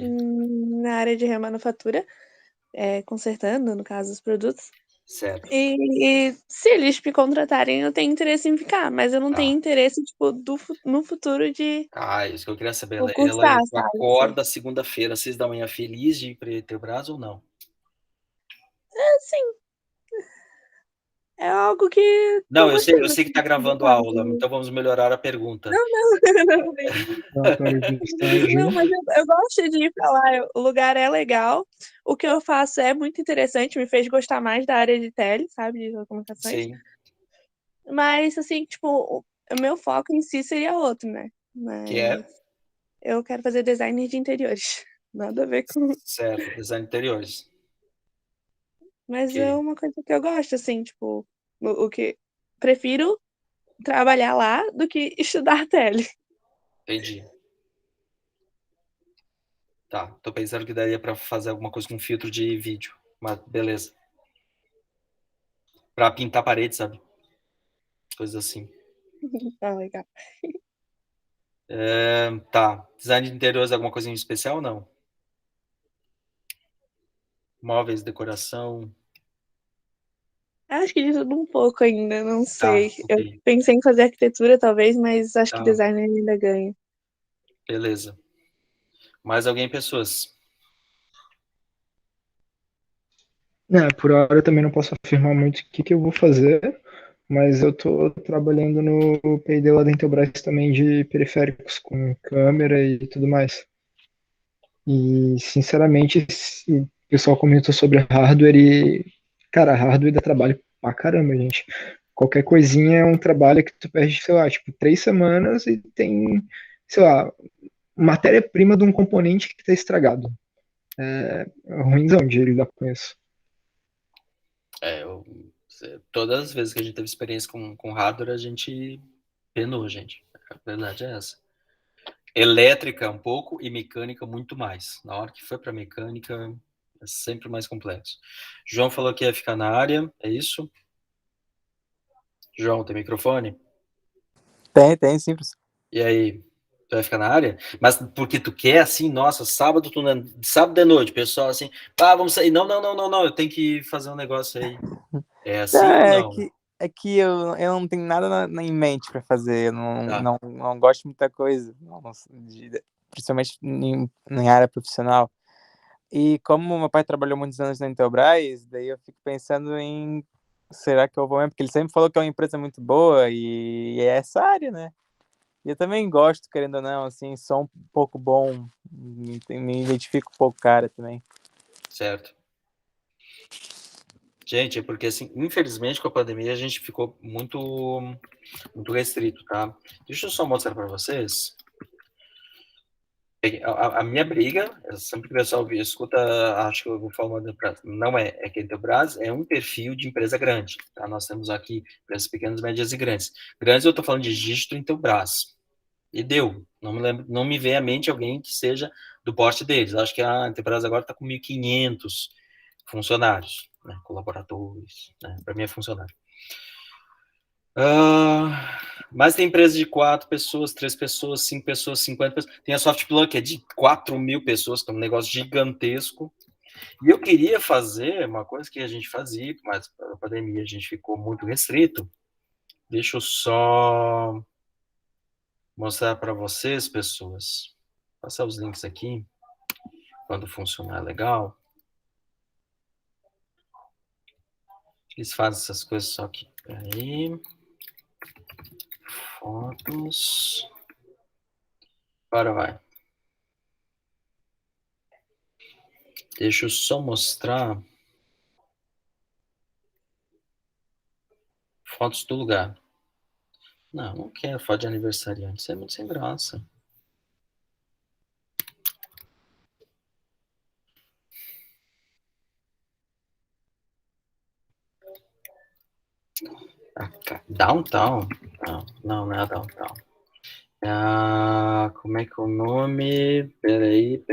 na área de remanufatura, consertando, no caso, os produtos. Certo. E se eles me contratarem, eu tenho interesse em ficar, mas eu não tenho interesse, tipo, no futuro de Isso que eu queria saber. Ela cursar, sabe? acorda segunda-feira, 6 da manhã, feliz de ir para a Intelbras ou não? Sim. É algo que Não, tô eu sei gostando, que assim, tá gravando a aula, então vamos melhorar a pergunta. Não. Estágio. Não, mas eu gosto de ir pra lá, o lugar é legal. O que eu faço é muito interessante, me fez gostar mais da área de tele, sabe, de telecomunicações. Sim, Mas, assim, tipo, o meu foco em si seria outro, né? que é, Mas eu quero fazer design de interiores. Nada a ver com. certo, design de interiores. Mas é Ok, uma coisa que eu gosto, assim, tipo, o que. Prefiro trabalhar lá do que estudar tele. entendi. Tá, tô pensando que daria para fazer alguma coisa com filtro de vídeo, mas beleza. Para pintar parede, sabe? Coisas assim. Ah, legal. Tá, design de interiores, alguma coisa em especial ou não? Móveis, decoração. Acho que de tudo um pouco ainda, não Tá, sei. Eu ok. pensei em fazer arquitetura, talvez, mas acho que Tá, design ainda ganha. beleza. Mais alguém, pessoas? Por hora eu também não posso afirmar muito o que eu vou fazer, mas eu tô trabalhando no P&D lá da Intelbras também de periféricos, com câmera e tudo mais. E, sinceramente, se o pessoal comentou sobre hardware e, cara, hardware dá trabalho pra caramba, gente. Qualquer coisinha é um trabalho que tu perde, sei lá, tipo, 3 semanas e tem, sei lá, matéria-prima de um componente que tá estragado. É ruimzão de lidar com isso. Todas as vezes que a gente teve experiência com hardware, a gente penou, gente. A verdade é essa. Elétrica um pouco e mecânica muito mais. Na hora que foi para mecânica, é sempre mais complexo. João falou que ia ficar na área, é isso? João, tem microfone? Tem, sim, professor. E aí, tu vai ficar na área? Mas porque tu quer, assim, nossa, sábado de noite, pessoal, assim, vamos sair. Não, eu tenho que fazer um negócio aí. É Não, assim ou não? é que eu não tenho nada em mente para fazer. Eu Tá, não gosto de muita coisa, principalmente em área profissional. E como meu pai trabalhou muitos anos na Intelbras, daí eu fico pensando em será que eu vou mesmo? Porque ele sempre falou que é uma empresa muito boa e é essa área, né? E eu também gosto, querendo ou não, assim, sou um pouco bom, me identifico um pouco cara também. certo. Gente, é porque, assim, infelizmente, com a pandemia, a gente ficou muito restrito, tá? Deixa eu só mostrar para vocês. A minha briga, sempre que o pessoal escuta, acho que eu vou falar, não é que a Intelbras é um perfil de empresa grande, tá? Nós temos aqui empresas pequenas, médias e grandes. Grandes, eu estou falando de dígito Intelbras. E deu. Não me vem à mente alguém que seja do porte deles. Acho que a Intelbras agora está com 1.500 funcionários, né? Colaboradores, né? Para mim é funcionário. Mas tem empresas de 4 pessoas, 3 pessoas, 5 pessoas, 50 pessoas. Tem a Softplug, que é de 4.000 pessoas, que é um negócio gigantesco. E eu queria fazer uma coisa que a gente fazia, mas na pandemia a gente ficou muito restrito. Deixa eu só mostrar para vocês, pessoas. Vou passar os links aqui, quando funcionar legal. Eles fazem essas coisas só que... Peraí. Fotos. Agora vai. Deixa eu só mostrar fotos do lugar. Não quero foto de aniversariante. Isso é muito sem graça. Downtown? Não é a Downtown. Como é que é o nome? Peraí.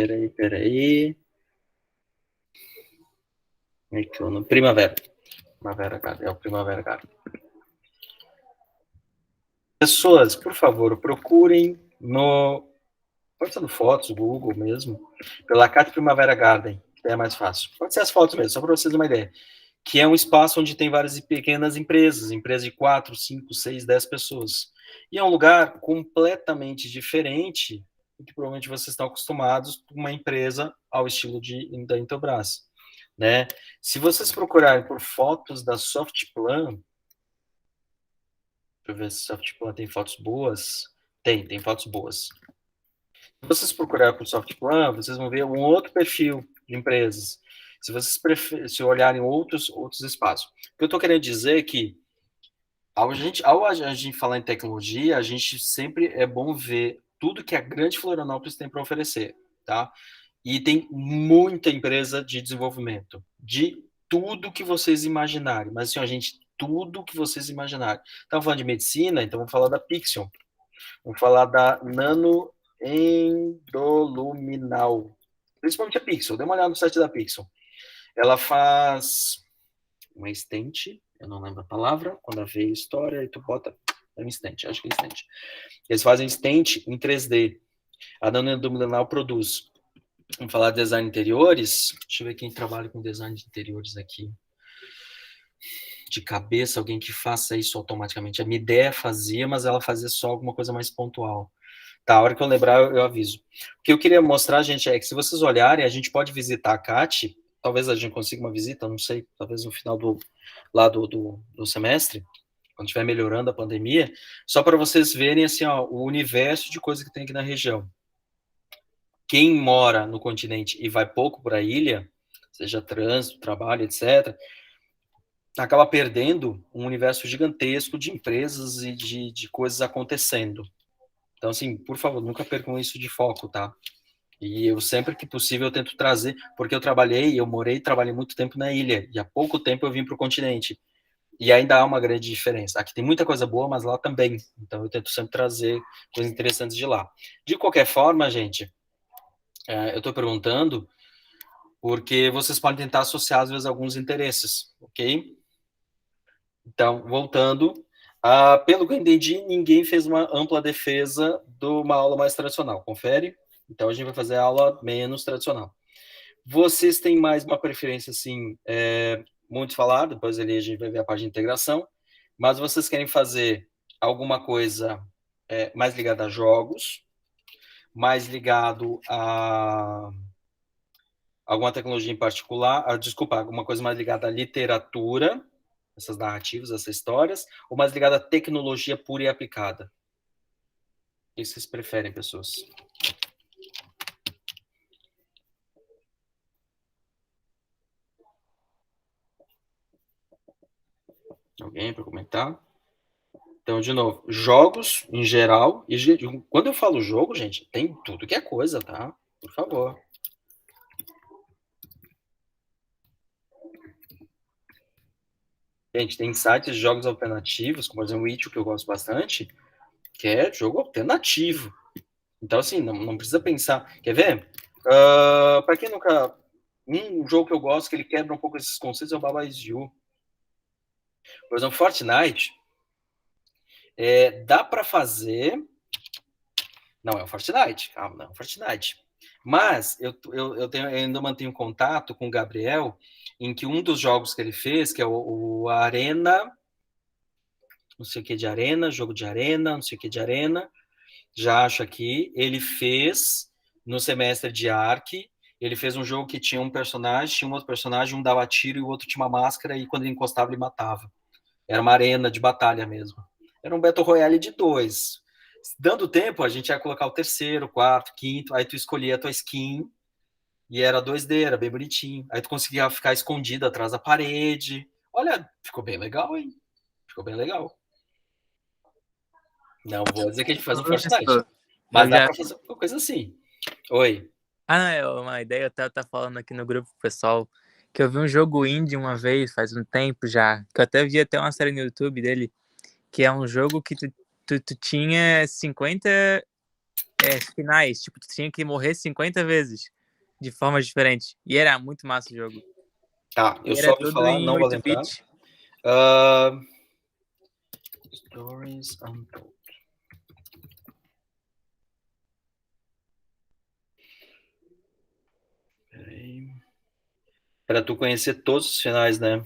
Como é que é o nome? Primavera Garden. É o Primavera Garden. Pessoas, por favor, procurem pode ser no Fotos, Google mesmo, pela Cate Primavera Garden, que é mais fácil. Pode ser as fotos mesmo, só para vocês terem uma ideia. Que é um espaço onde tem várias pequenas empresas de 4, 5, 6, 10 pessoas. E é um lugar completamente diferente do que provavelmente vocês estão acostumados com uma empresa ao estilo da Intelbras, né? Se vocês procurarem por fotos da Softplan, deixa eu ver se Softplan tem fotos boas. Tem fotos boas. Se vocês procurarem por Softplan, vocês vão ver um outro perfil de empresas. Se vocês se olharem outros espaços. O que eu estou querendo dizer é que, ao a gente falar em tecnologia, a gente sempre é bom ver tudo que a grande Florianópolis tem para oferecer, tá? E tem muita empresa de desenvolvimento, de tudo que vocês imaginarem. Mas, assim, gente, tudo que vocês imaginarem. Estamos falando de medicina, então vamos falar da Pixion. Vamos falar da Nano Endoluminal. Principalmente a Pixel. Dê uma olhada no site da Pixel. Ela faz uma stent, eu não lembro a palavra, quando veio história, e tu bota, é um stent, acho que é stent. Eles fazem stent em 3D. A Nano Endoluminal produz. Vamos falar de design de interiores. Deixa eu ver quem trabalha com design de interiores aqui. De cabeça, alguém que faça isso automaticamente. A minha ideia fazia, mas ela fazia só alguma coisa mais pontual. Tá, a hora que eu lembrar, eu aviso. O que eu queria mostrar, gente, é que se vocês olharem, a gente pode visitar a CAT, talvez a gente consiga uma visita, não sei, talvez no final do semestre, quando estiver melhorando a pandemia, só para vocês verem, assim, ó, o universo de coisa que tem aqui na região. Quem mora no continente e vai pouco para a ilha, seja trânsito, trabalho, etc., acaba perdendo um universo gigantesco de empresas e de coisas acontecendo. Então, assim, por favor, nunca percam isso de foco, tá? E eu, sempre que possível, eu tento trazer, porque eu morei e trabalhei muito tempo na ilha, e há pouco tempo eu vim para o continente. E ainda há uma grande diferença. Aqui tem muita coisa boa, mas lá também. Então, eu tento sempre trazer coisas interessantes de lá. De qualquer forma, gente, eu estou perguntando porque vocês podem tentar associar, às vezes, alguns interesses, ok? Então, voltando, pelo que eu entendi, ninguém fez uma ampla defesa de uma aula mais tradicional. Confere? Então, a gente vai fazer a aula menos tradicional. Vocês têm mais uma preferência, assim, muito falada, depois ali a gente vai ver a parte de integração, mas vocês querem fazer alguma coisa mais ligada a jogos, mais ligado a alguma tecnologia em particular, alguma coisa mais ligada à literatura, essas narrativas, essas histórias, ou mais ligada à tecnologia pura e aplicada? O que vocês preferem, pessoas? Alguém para comentar? Então, de novo, jogos em geral, e quando eu falo jogo, gente, tem tudo que é coisa, tá? Por favor. Gente, tem sites de jogos alternativos, como por exemplo o Itch, que eu gosto bastante, que é jogo alternativo. Então, assim, não precisa pensar. Quer ver? Para quem nunca... Um jogo que eu gosto, que ele quebra um pouco esses conceitos, é o Baba Is You. Por exemplo, Fortnite, dá para fazer... Não é o Fortnite, calma, não é o Fortnite. Mas eu ainda mantenho contato com o Gabriel, em que um dos jogos que ele fez, que é o Arena, não sei o que de Arena, jogo de Arena, não sei o que de Arena, já acho aqui, ele fez no semestre de Arc, ele fez um jogo que tinha um personagem, tinha um outro personagem, um dava tiro e o outro tinha uma máscara, e quando ele encostava, ele matava. Era uma arena de batalha mesmo. Era um Battle Royale de 2. Dando tempo, a gente ia colocar o terceiro, quarto, quinto, aí tu escolhia a tua skin, e era 2D, era bem bonitinho. Aí tu conseguia ficar escondido atrás da parede. Olha, ficou bem legal, hein? Ficou bem legal. Não vou dizer que a gente faz um Fortnite, mas dá pra fazer uma coisa assim. Oi. Não, é uma ideia, eu tava falando aqui no grupo pro pessoal, que eu vi um jogo indie uma vez, faz um tempo já, que eu até vi até uma série no YouTube dele, que é um jogo que tu tinha 50 finais, tipo, tu tinha que morrer 50 vezes, de formas diferentes, e era muito massa o jogo. Tá, eu E só ouvi falar, não vou lembrar. Stories Untold. Peraí. Pra tu conhecer todos os finais, né?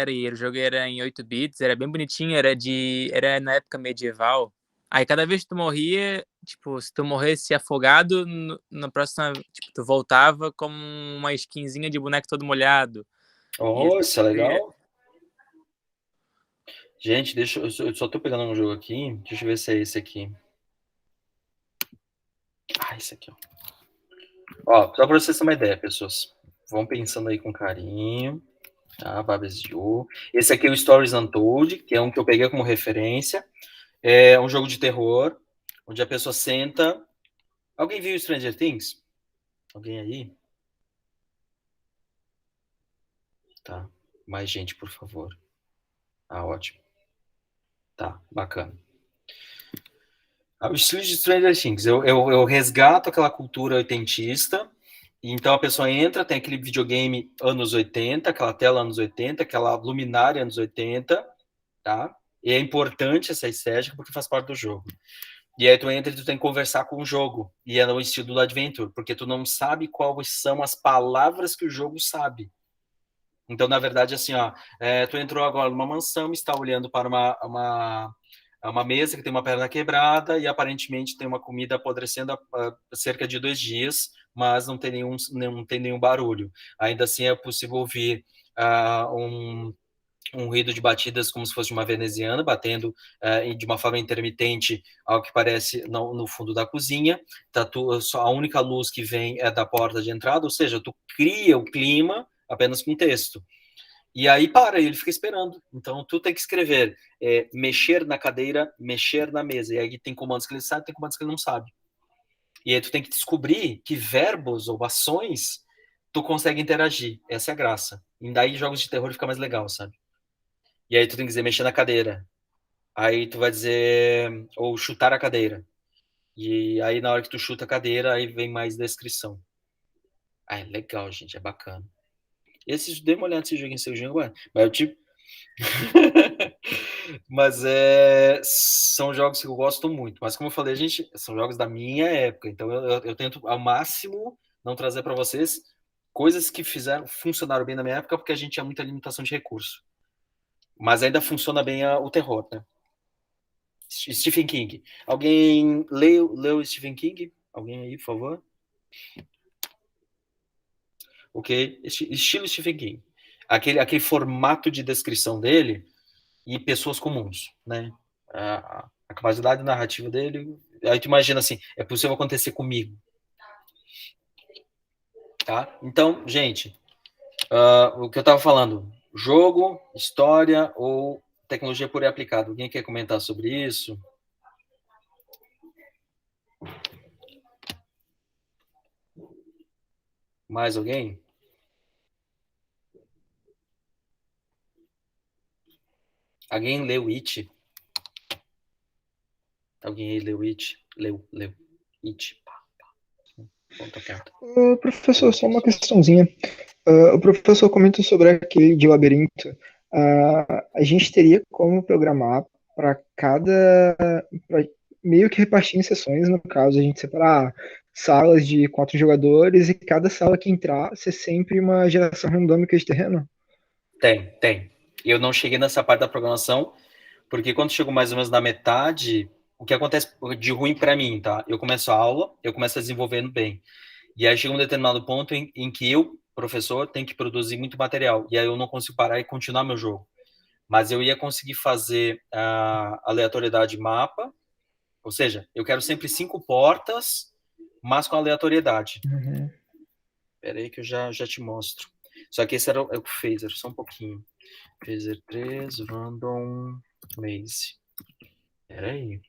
E o jogo era em 8 bits, era bem bonitinho, era na época medieval. Aí cada vez que tu morria, tipo, se tu morresse afogado, na próxima, tipo, tu voltava como uma skinzinha de boneco todo molhado. Oh, isso é legal. Gente, eu só tô pegando um jogo aqui, deixa eu ver se é esse aqui. Esse aqui, ó. Ó, só pra vocês terem uma ideia, pessoas. Vão pensando aí com carinho. Tá, Babes de Ouro. Esse aqui é o Stories Untold, que é um que eu peguei como referência. É um jogo de terror, onde a pessoa senta... Alguém viu Stranger Things? Alguém aí? Tá. Mais gente, por favor. Ótimo. Tá, bacana. O estilo de Stranger Things, eu resgato aquela cultura oitentista, então a pessoa entra, tem aquele videogame anos 80, aquela tela anos 80, aquela luminária anos 80, tá? E é importante essa estética porque faz parte do jogo. E aí tu entra e tu tem que conversar com o jogo, e é no estilo do Adventure, porque tu não sabe quais são as palavras que o jogo sabe. Então, na verdade, assim, ó, tu entrou agora numa mansão, está olhando para uma mesa que tem uma perna quebrada e aparentemente tem uma comida apodrecendo há cerca de 2 dias, mas não tem nenhum barulho. Ainda assim, é possível ouvir um ruído de batidas como se fosse uma veneziana, batendo de uma forma intermitente, ao que parece no fundo da cozinha. Tá, a única luz que vem é da porta de entrada, ou seja, tu cria o clima apenas com texto. E aí ele fica esperando. Então, tu tem que escrever, mexer na cadeira, mexer na mesa. E aí tem comandos que ele sabe, tem comandos que ele não sabe. E aí tu tem que descobrir que verbos ou ações tu consegue interagir. Essa é a graça. E daí jogos de terror fica mais legal, sabe? E aí tu tem que dizer mexer na cadeira. Aí tu vai dizer, ou chutar a cadeira. E aí na hora que tu chuta a cadeira, aí vem mais descrição. É legal, gente, é bacana. Dê uma olhada nesse jogo em seu jogo, mas eu tipo. Mas são jogos que eu gosto muito. Mas como eu falei, são jogos da minha época. Então eu tento ao máximo não trazer para vocês coisas que funcionaram bem na minha época, porque a gente tinha muita limitação de recurso. Mas ainda funciona bem o terror, né? Stephen King. Alguém leu Stephen King? Alguém aí, por favor? Ok, estilo Stephen King. Aquele formato de descrição dele e pessoas comuns, né? A capacidade narrativa dele, aí tu imagina assim, é possível acontecer comigo. Tá? Então, gente, o que eu estava falando, jogo, história ou tecnologia por aí aplicada. Alguém quer comentar sobre isso? Mais alguém? Alguém leu It? Alguém aí leu It? Leu. It. Professor, só uma questãozinha. O professor comenta sobre aquele de labirinto. A gente teria como programar para meio que repartir em sessões, no caso, a gente separar salas de 4 jogadores e cada sala que entrar ser sempre uma geração randômica de terreno? Tem. Eu não cheguei nessa parte da programação, Porque quando chego mais ou menos na metade, o que acontece de ruim para mim, tá? Eu começo a aula, eu começo a desenvolvendo bem. E aí chega um determinado ponto em que eu, professor, tenho que produzir muito material. E aí eu não consigo parar e continuar meu jogo. Mas eu ia conseguir fazer a aleatoriedade mapa, ou seja, eu quero sempre 5 portas, mas com aleatoriedade. Uhum. Espera aí que eu já te mostro. Só que esse era o phaser, só um pouquinho. Phaser 3, random, maze. Espera aí.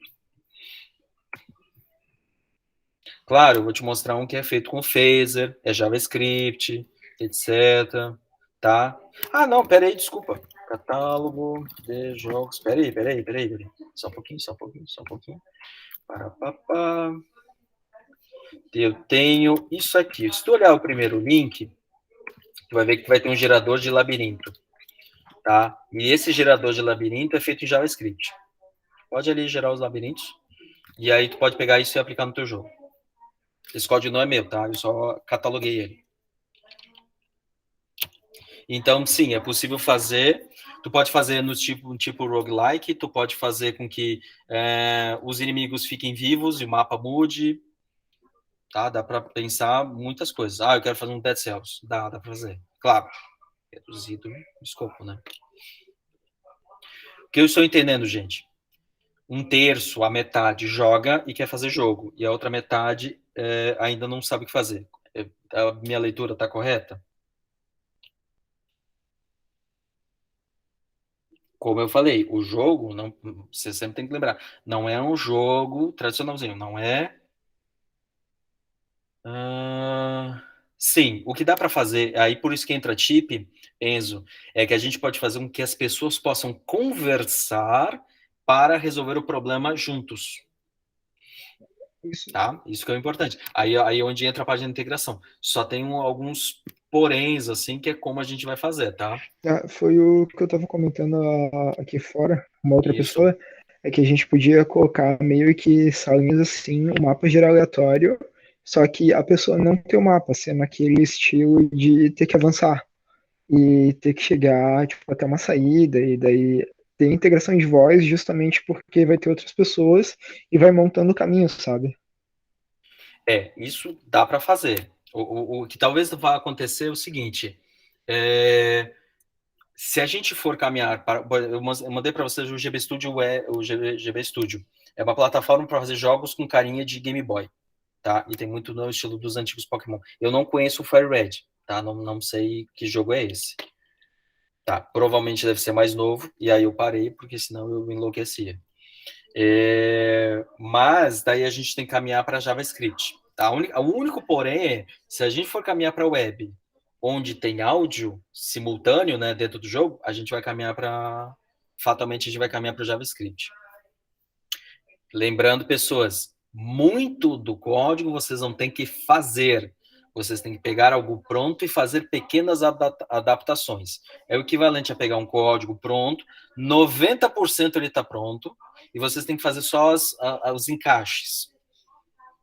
Claro, eu vou te mostrar um que é feito com phaser, é JavaScript, etc. Tá? Ah, não, pera aí, desculpa. Catálogo de jogos. Pera aí. Só um pouquinho. Parapapá. Eu tenho isso aqui. Se tu olhar o primeiro link, tu vai ver que vai ter um gerador de labirinto. Tá? E esse gerador de labirinto é feito em JavaScript. Pode ali gerar os labirintos. E aí tu pode pegar isso e aplicar no teu jogo. Esse código não é meu, tá? Eu só cataloguei ele. Então, sim, é possível fazer. Tu pode fazer no tipo roguelike, tu pode fazer com que os inimigos fiquem vivos e o mapa mude. Tá? Dá para pensar muitas coisas. Ah, eu quero fazer um Dead Cells. Dá para fazer. Claro, reduzido o escopo, né? O que eu estou entendendo, gente? Um terço, a metade, joga e quer fazer jogo. E a outra metade ainda não sabe o que fazer. A minha leitura está correta? Como eu falei, o jogo, não, você sempre tem que lembrar, não é um jogo tradicionalzinho, não é. Sim, o que dá para fazer, aí por isso que entra chip, Enzo, é que a gente pode fazer com que as pessoas possam conversar para resolver o problema juntos. Isso. Tá? Isso que é importante. Aí é onde entra a página de integração. Só tem alguns poréns, assim, que é como a gente vai fazer, tá? Foi o que eu estava comentando aqui fora, uma outra Isso. pessoa, é que a gente podia colocar meio que salinhas assim, um mapa geral aleatório, só que a pessoa não tem o mapa, ser naquele estilo de ter que avançar e ter que chegar tipo, até uma saída, e daí ter integração de voz justamente porque vai ter outras pessoas e vai montando o caminho, sabe? Isso dá para fazer. O que talvez vá acontecer é o seguinte: se a gente for caminhar para. Eu mandei para vocês o GB Studio, o GB Studio. É uma plataforma para fazer jogos com carinha de Game Boy. Tá? E tem muito no estilo dos antigos Pokémon. Eu não conheço o Fire Red, tá? Não sei que jogo é esse. Tá, provavelmente deve ser mais novo, e aí eu parei, porque senão eu enlouquecia. Mas daí a gente tem que caminhar para JavaScript. Tá? O único porém é, se a gente for caminhar para web, onde tem áudio simultâneo, né, dentro do jogo, a gente vai caminhar para... Fatalmente a gente vai caminhar para JavaScript. Lembrando, pessoas, muito do código vocês não têm que fazer. Vocês têm que pegar algo pronto e fazer pequenas adaptações. É o equivalente a pegar um código pronto, 90% ele está pronto, e vocês têm que fazer só os encaixes.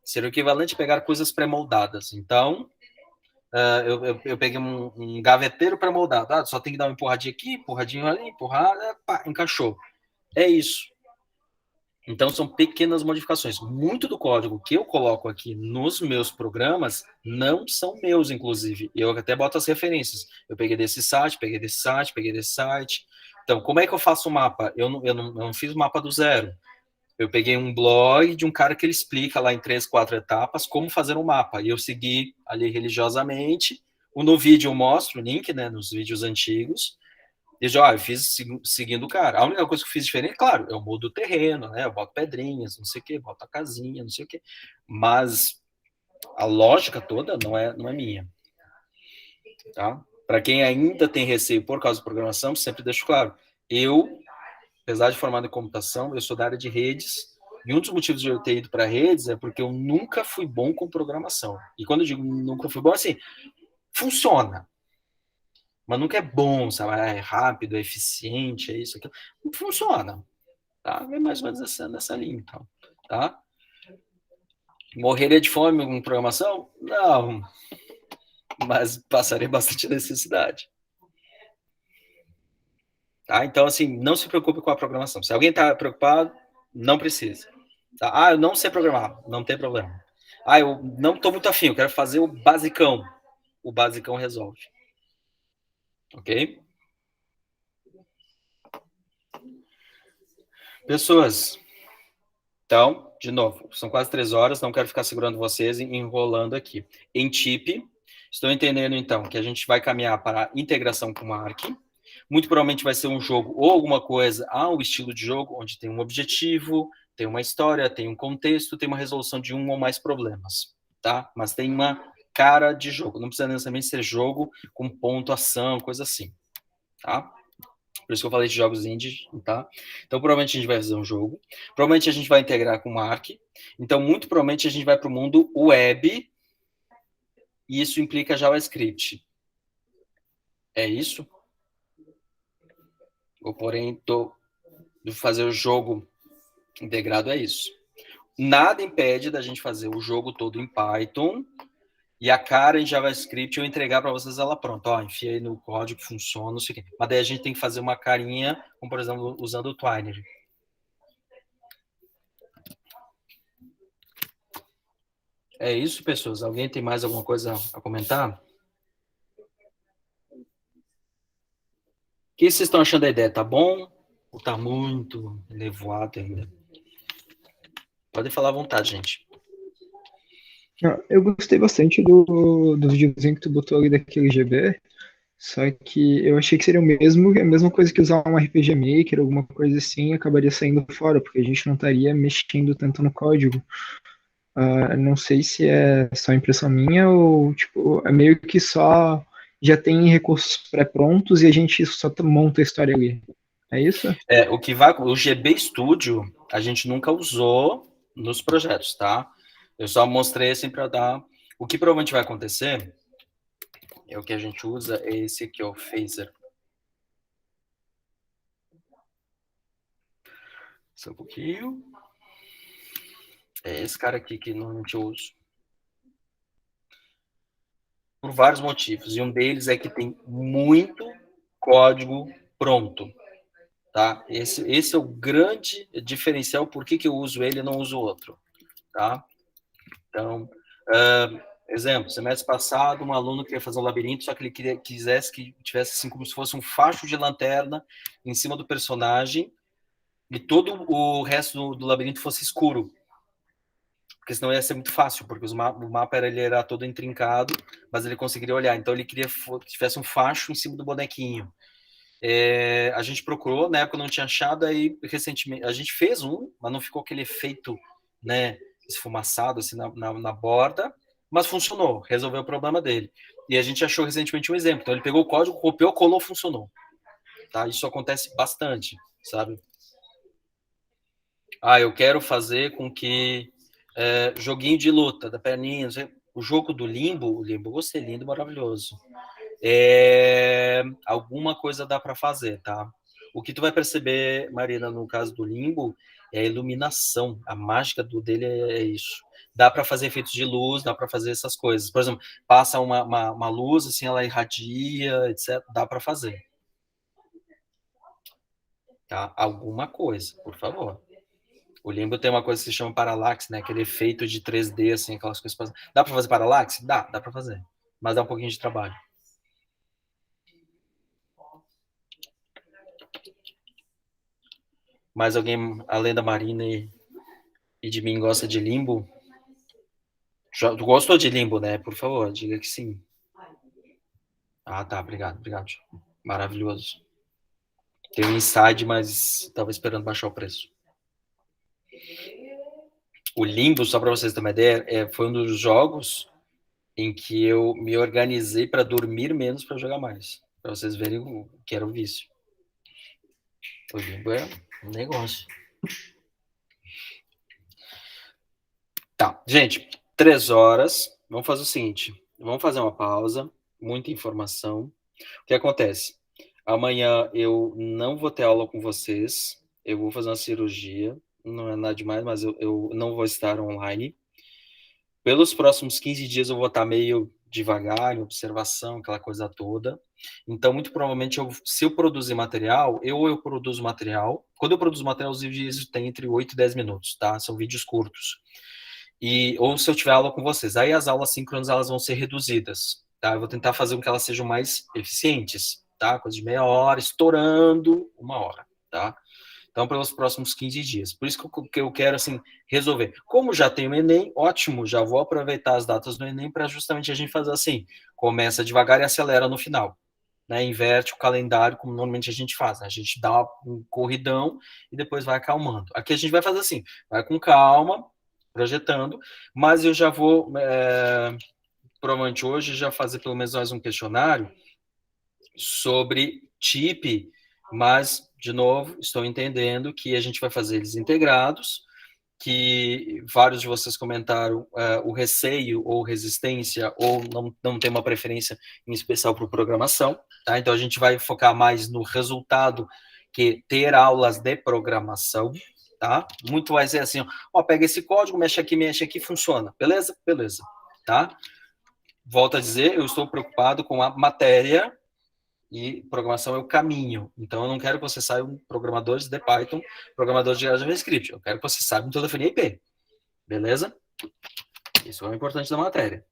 Seria o equivalente a pegar coisas pré-moldadas. Então, eu peguei um gaveteiro pré-moldado. Só tem que dar uma empurradinha aqui, empurradinho ali, empurrada, pá, encaixou. É isso. Então, são pequenas modificações. Muito do código que eu coloco aqui nos meus programas não são meus, inclusive. Eu até boto as referências. Eu peguei desse site, peguei desse site, peguei desse site. Então, como é que eu faço o mapa? Eu não fiz o mapa do zero. Eu peguei um blog de um cara que ele explica lá em 3, 4 etapas como fazer um mapa. E eu segui ali religiosamente. No vídeo eu mostro o link, né, nos vídeos antigos. Eu fiz seguindo o cara. A única coisa que eu fiz diferente, claro, eu mudo o terreno, né? Eu boto pedrinhas, não sei o quê, boto a casinha, não sei o quê. Mas a lógica toda não é minha. Tá? Para quem ainda tem receio por causa da programação, sempre deixo claro. Eu, apesar de formado em computação, eu sou da área de redes. E um dos motivos de eu ter ido para redes é porque eu nunca fui bom com programação. E quando eu digo nunca fui bom, assim, funciona. Mas nunca é bom, sabe? É rápido, é eficiente, é isso, aquilo. Não funciona. Tá? É mais ou menos nessa linha, então. Tá? Morreria de fome com programação? Não. Mas passaria bastante necessidade. Tá? Então, assim, não se preocupe com a programação. Se alguém está preocupado, não precisa. Tá? Ah, eu não sei programar, não tem problema. Ah, eu não estou muito afim, eu quero fazer o basicão. O basicão resolve. Ok? Pessoas, então, de novo, são quase 3 horas, não quero ficar segurando vocês e enrolando aqui. Em TIP, estou entendendo, então, que a gente vai caminhar para a integração com o Arc. Muito provavelmente vai ser um jogo ou alguma coisa ao estilo de jogo, onde tem um objetivo, tem uma história, tem um contexto, tem uma resolução de um ou mais problemas, tá? Mas tem uma cara de jogo. Não precisa necessariamente ser jogo com pontuação, coisa assim, tá? Por isso que eu falei de jogos indie, tá? Então, provavelmente a gente vai fazer um jogo. Provavelmente a gente vai integrar com o Arc. Então, muito provavelmente a gente vai para o mundo web. E isso implica JavaScript. É isso? Ou, porém, de fazer o jogo integrado é isso. Nada impede da gente fazer o jogo todo em Python e a cara em JavaScript eu entregar para vocês ela pronta. Ó, enfiei no código, funciona, não sei o quê. Mas daí a gente tem que fazer uma carinha, como por exemplo, usando o Twiner. É isso, pessoas? Alguém tem mais alguma coisa a comentar? O que vocês estão achando da ideia? Tá bom? Ou tá muito nevoado ainda? Podem falar à vontade, gente. Eu gostei bastante do videozinho que tu botou ali daquele GB, só que eu achei que seria a mesma coisa que usar um RPG Maker, alguma coisa assim, e acabaria saindo fora, porque a gente não estaria mexendo tanto no código. Não sei se é só impressão minha ou, tipo, é meio que só já tem recursos pré-prontos e a gente só monta a história ali. É isso? O GB Studio a gente nunca usou nos projetos, tá? Eu só mostrei assim para dar. O que provavelmente vai acontecer é o que a gente usa, é esse aqui, ó, o Phaser. Só um pouquinho. É esse cara aqui que normalmente eu uso. Por vários motivos. E um deles é que tem muito código pronto. Tá? Esse é o grande diferencial, por que eu uso ele e não uso outro. Tá? Então, exemplo, semestre passado, um aluno queria fazer um labirinto, só que ele quisesse que tivesse assim como se fosse um facho de lanterna em cima do personagem e todo o resto do labirinto fosse escuro. Porque senão ia ser muito fácil, porque o mapa era todo intrincado, mas ele conseguiria olhar. Então ele queria que tivesse um facho em cima do bonequinho. A gente procurou, na época não tinha achado, aí recentemente a gente fez mas não ficou aquele efeito, né, esfumaçado assim na borda, mas funcionou, resolveu o problema dele. E a gente achou recentemente um exemplo. Então ele pegou o código, copiou, colou, funcionou. Tá? Isso acontece bastante, sabe? Eu quero fazer com que joguinho de luta, da perninha, o jogo do Limbo, gostei, lindo, maravilhoso. Alguma coisa dá para fazer, tá? O que tu vai perceber, Marina, no caso do Limbo, é a iluminação. A mágica dele é isso. Dá para fazer efeitos de luz, dá para fazer essas coisas. Por exemplo, passa uma luz, assim, ela irradia, etc. Dá para fazer. Tá? Alguma coisa, por favor. O Limbo tem uma coisa que se chama paralaxe, né? Aquele efeito de 3D, assim, aquelas coisas. Dá para fazer paralaxe? Dá para fazer. Mas dá um pouquinho de trabalho. Mais alguém, além da Marina e de mim, gosta de Limbo? Tu gostou de Limbo, né? Por favor, diga que sim. Tá, obrigado. Maravilhoso. Tem um Inside, mas estava esperando baixar o preço. O Limbo, só para vocês terem uma ideia, foi um dos jogos em que eu me organizei para dormir menos para jogar mais. Para vocês verem o que era o vício. O Limbo é um negócio. Tá, gente, 3 horas. Vamos fazer o seguinte. Vamos fazer uma pausa. Muita informação. O que acontece? Amanhã eu não vou ter aula com vocês. Eu vou fazer uma cirurgia. Não é nada demais, mas eu não vou estar online. Pelos próximos 15 dias eu vou estar meio devagar, em observação, aquela coisa toda. Então, muito provavelmente, se eu produzir material, eu produzo material. Quando eu produzo material, os vídeos têm entre 8 e 10 minutos, tá? São vídeos curtos. Ou se eu tiver aula com vocês. Aí as aulas síncronas, elas vão ser reduzidas, tá? Eu vou tentar fazer com que elas sejam mais eficientes, tá? Coisa de meia hora, estourando 1 hora, tá? Então, pelos próximos 15 dias. Por isso que eu quero, assim, resolver. Como já tem o Enem, ótimo, já vou aproveitar as datas do Enem para justamente a gente fazer assim, começa devagar e acelera no final, né? Inverte o calendário, como normalmente a gente faz, né? A gente dá um corridão e depois vai acalmando. Aqui a gente vai fazer assim, vai com calma, projetando, mas eu já vou, provavelmente hoje, já fazer pelo menos mais um questionário sobre TIP, mas, de novo, estou entendendo que a gente vai fazer eles integrados, que vários de vocês comentaram o receio ou resistência, ou não tem uma preferência em especial para programação, tá? Então a gente vai focar mais no resultado que ter aulas de programação, tá? Muito vai ser assim, ó, pega esse código, mexe aqui, funciona, beleza? Beleza, tá? Volto a dizer, eu estou preocupado com a matéria, e programação é o caminho. Então, eu não quero que você saiam programadores de Python, programadores de JavaScript. Eu quero que você saiba telefonia IP. Beleza? Isso é o importante da matéria.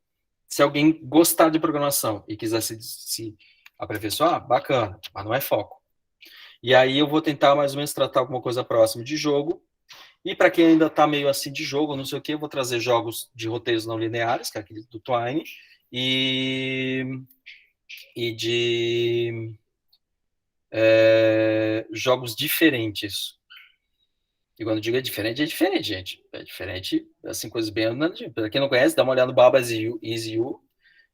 Se alguém gostar de programação e quiser se aperfeiçoar, bacana, mas não é foco. E aí eu vou tentar mais ou menos tratar alguma coisa próxima de jogo. E para quem ainda está meio assim de jogo, não sei o que, eu vou trazer jogos de roteiros não lineares, que é aquele do Twine, e de jogos diferentes. E quando eu digo é diferente, gente. É diferente, assim, coisas bem... Para quem não conhece, dá uma olhada no Baba Is You.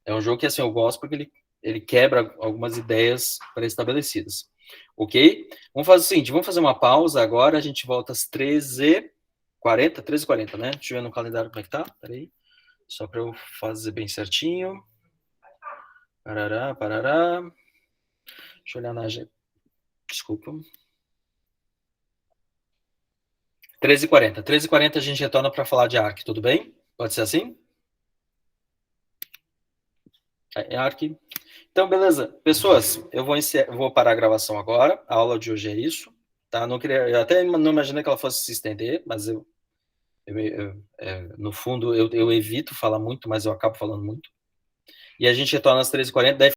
É um jogo que, assim, eu gosto porque ele quebra algumas ideias pré-estabelecidas. Ok? Vamos fazer o seguinte, vamos fazer uma pausa agora, a gente volta às 13h40, 13h40, né? Deixa eu ver no calendário como é que tá. Peraí. Só para eu fazer bem certinho. Parará. Deixa eu olhar na agenda. Desculpa. 13h40. 13h40 a gente retorna para falar de Arc, tudo bem? Pode ser assim? Arc. Então, beleza. Pessoas, eu vou parar a gravação agora. A aula de hoje é isso. Tá? Eu até não imaginei que ela fosse se estender, mas no fundo, eu evito falar muito, mas eu acabo falando muito. E a gente retorna às 13h40.